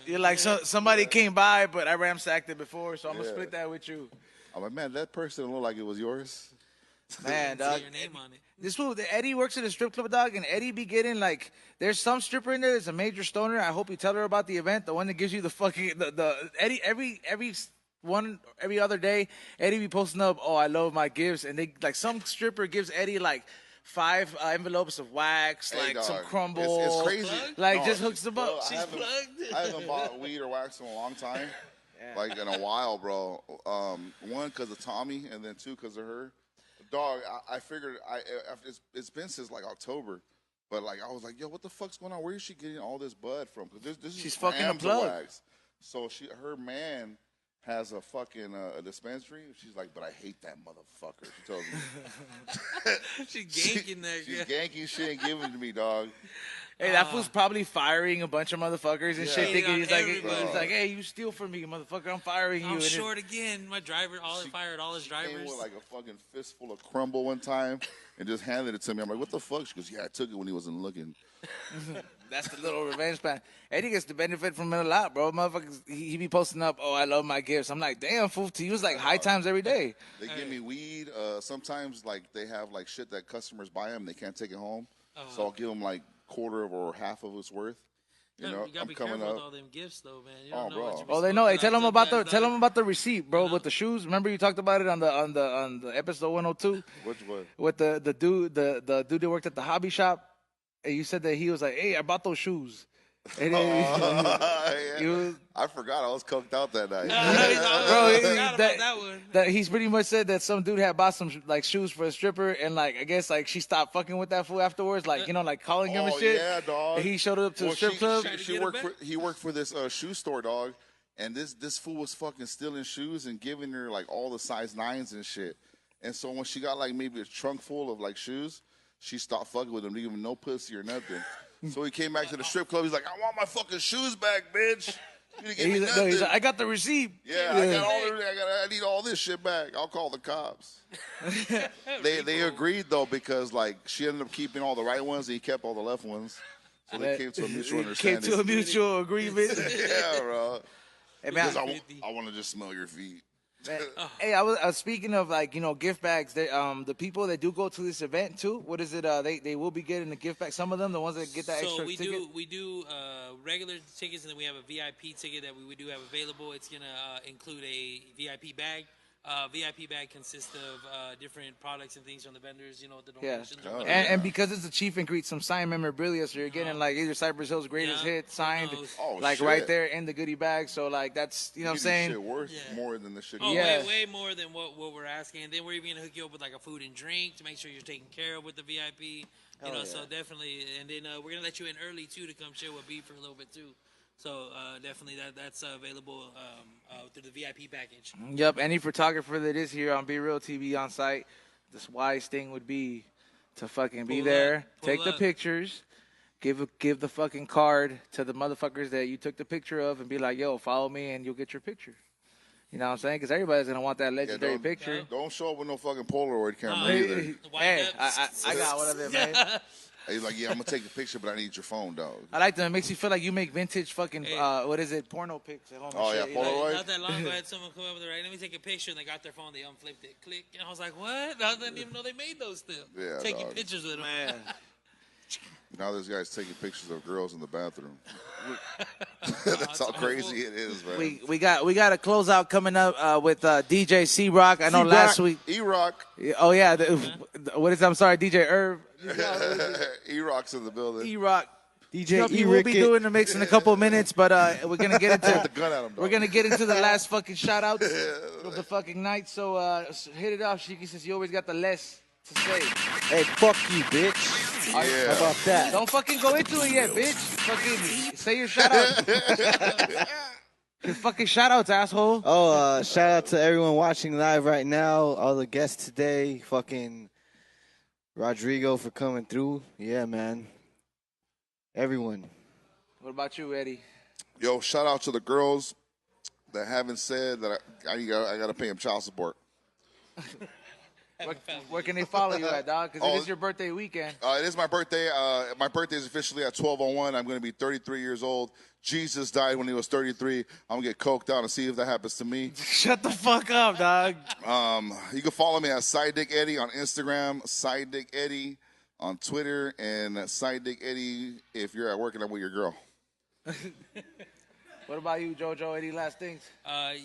You're like, somebody came by, but I ransacked it before, so I'm going to split that with you. I'm like, man, that purse didn't look like it was yours. Man, dog. Your name on it. This fool, Eddie works at a strip club, dog, and Eddie be getting, like, there's some stripper in there that's a major stoner. I hope you tell her about the event, the one that gives you the fucking, the Eddie, every other day, Eddie be posting up, oh, I love my gifts, and they, like, some stripper gives Eddie, like, 5 envelopes of wax, Hey, like dog, some crumble. It's crazy. Like, No, just hooks them up. I haven't bought weed or wax in a long time. Like, in a while, bro. One, because of Tommy, and then 2, because of her. Dog, I figured it's been since, like, October. But, like, I was like, yo, what the fuck's going on? Where is she getting all this bud from? Because this She's is fucking a grams of plug. wax. So her man has a fucking a dispensary. She's like, but I hate that motherfucker. She tells me. She's ganking that She's guy. ganking shit and giving it to me, dog. Hey, that fool's probably firing a bunch of motherfuckers and shit, Hating thinking on he's like, everybody. hey, you steal from me, motherfucker. I'm firing you. I'm And short again. My driver, fired all his She came drivers. with like a fucking fistful of crumble one time and just handed it to me. I'm like, what the fuck? She goes, yeah, I took it when he wasn't looking. That's the little revenge plan. Eddie gets to benefit from it a lot, bro. Motherfuckers, he be posting up, oh, I love my gifts. I'm like, damn, fool, to use like high times every day. They give me weed. Sometimes like they have like shit that customers buy them. They can't take it home. So I'll give them like quarter of or half of its worth. You know, you gotta I'm be coming careful with up. all them gifts, though, man. You Oh, don't know bro. what you be Oh, they know. Hey, smoking tell them out about the receipt, bro, with the shoes. Remember you talked about it on the episode 102 Which one? with the dude that worked at the hobby shop. And you said that he was like, hey, I bought those shoes. And then Yeah. I forgot I was coked out that night. Bro, he's pretty much said that some dude had bought some like shoes for a stripper, and like I guess like she stopped fucking with that fool afterwards, like you know, like calling him and shit. Yeah, dog. And he showed up to the strip club. He worked for this shoe store, dog. And this fool was fucking stealing shoes and giving her like all the size 9s and shit. And so when she got like maybe a trunk full of like shoes, she stopped fucking with him, didn't give him no pussy or nothing. So he came back to the strip club. He's like, I want my fucking shoes back, bitch. You didn't give me nothing. He's like, I got the receipt. Yeah, I need all this shit back. I'll call the cops. They agreed though because like she ended up keeping all the right ones and he kept all the left ones. So they came to a mutual understanding. Came to a mutual agreement. Yeah, bro. Hey, man, because I want to just smell your feet. Man, hey, I was speaking of like gift bags. The people that do go to this event too. What is it? They will be getting a gift bag. Some of them, the ones that get that extra ticket. We do regular tickets, and then we have a VIP ticket that we do have available. It's gonna include a VIP bag. VIP bag consists of different products and things from the vendors, you know, the donations. Yeah. And because it's a chief and greet, some signed memorabilia, so you're getting like either Cypress Hill's greatest hit signed, like shit. right there in the goodie bag. So like that's you know what I'm saying. Shit worth more than the shit. Oh, way more than what we're asking. And then we're even gonna hook you up with like a food and drink to make sure you're taken care of with the VIP. You know, so definitely. And then we're gonna let you in early too to come chill with B for a little bit too. So definitely that's available through the VIP package. Yep, any photographer that is here on Be Real TV on site, this wise thing would be to fucking be there, take the pictures, give the fucking card to the motherfuckers that you took the picture of, and be like, yo, follow me, and you'll get your picture. You know what I'm saying? Because everybody's gonna want that legendary picture. Don't show up with no fucking Polaroid camera either. Hey, I got one of them, man. He's like, yeah, I'm gonna take the picture, but I need your phone, dog. I like that. It makes you feel like you make vintage fucking what is it, porno pics at home. Oh yeah, Polaroid. Not that long ago, I had someone come up with it. Right, let me take a picture, and they got their phone, they unflipped it, click, and I was like, what? I didn't even know they made those still. Yeah, taking pictures with them. Man. Now this guy's taking pictures of girls in the bathroom. That's how crazy it is, man. We got a closeout coming up with DJ C-Rock. I know last week. E-Rock. Oh yeah, what is? I'm sorry, DJ Irv. E-Rock's in the building. E-Rock. DJ E will be doing the mix in a couple of minutes, but we're gonna get into the gun at him, we're gonna get into the last fucking shout outs of the fucking night. So hit it off, Shiki, since you always got the less to say. Hey, fuck you, bitch. Yeah. How about that? Don't fucking go into it yet, bitch. Fucking say your shout out. Your fucking shout outs, asshole. Oh, shout out to everyone watching live right now. All the guests today. Fucking Rodrigo for coming through. Yeah, man. Everyone. What about you, Eddie? Yo, shout out to the girls that haven't said that I got to pay them child support. Where can they follow you at, dog? Because it is your birthday weekend. It is my birthday. My birthday is officially at 12:01. I'm going to be 33 years old. Jesus died when he was 33. I'm going to get coked out and see if that happens to me. Shut the fuck up, dog. You can follow me at Sidedick Eddie on Instagram, Sidedick Eddie on Twitter, and Sidedick Eddie if you're at work and I'm with your girl. What about you, JoJo? Any last things?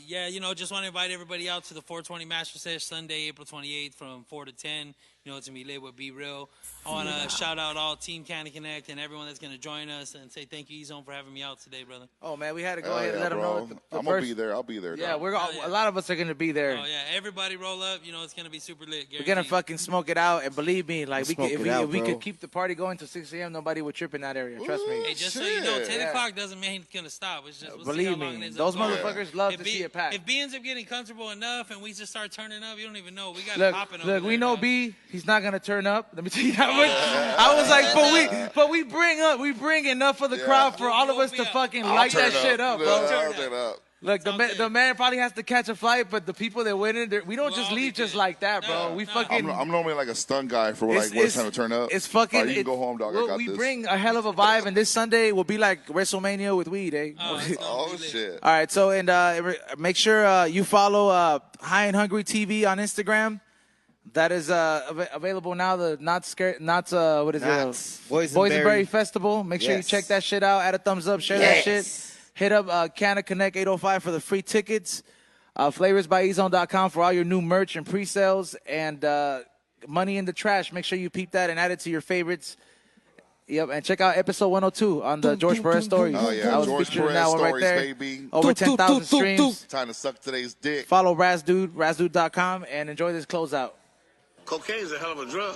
Yeah, just want to invite everybody out to the 420 Mastersesh Sunday, April 28th from 4 to 10. It's going to be lit with Be Real. I want to shout out all Team CannaConnect and everyone that's going to join us and say thank you, E-Zone, for having me out today, brother. Oh, man, we had to go ahead and let them know. I'm going to be there. I'll be there. Yeah, a lot of us are going to be there. Oh, yeah, everybody roll up. It's going to be super lit. We're going to fucking smoke it out. And believe me, like if we could keep the party going till 6 a.m., nobody would trip in that area. Trust me. Hey, just so you know, 10 o'clock doesn't mean it's going to stop. It's just, believe me, those motherfuckers love to see it packed. If B ends up getting comfortable enough and we just start turning up, you don't even know. We got it popping over there. Look, we know B, he's not going to turn up. Let me tell you that much. I was like, but we bring enough of the crowd for all of us to fucking light that shit up, bro. Look, the man probably has to catch a flight, but the people that went in there, we don't just leave just like that, bro. We fucking. I'm normally like a stun guy for like when it's time to turn up. It's fucking. Right, you can go home, dog. I got we this. bring a hell of a vibe, and this Sunday will be like WrestleMania with weed, eh? Oh shit! All right, so make sure you follow High and Hungry TV on Instagram. That is available now. The Boysenberry Festival. Make sure you check that shit out. Add a thumbs up. Share that shit. Hit up CannaConnect 805 for the free tickets. FlavorsByEzone.com for all your new merch and pre-sales. And Money in the Trash. Make sure you peep that and add it to your favorites. Yep, and check out episode 102 on the George Perez Stories. Oh, yeah, George Perez Stories, baby. Over 10,000 streams. Time to suck today's dick. Follow Razdude, razdude.com, and enjoy this closeout. Cocaine's a hell of a drug.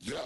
Yeah.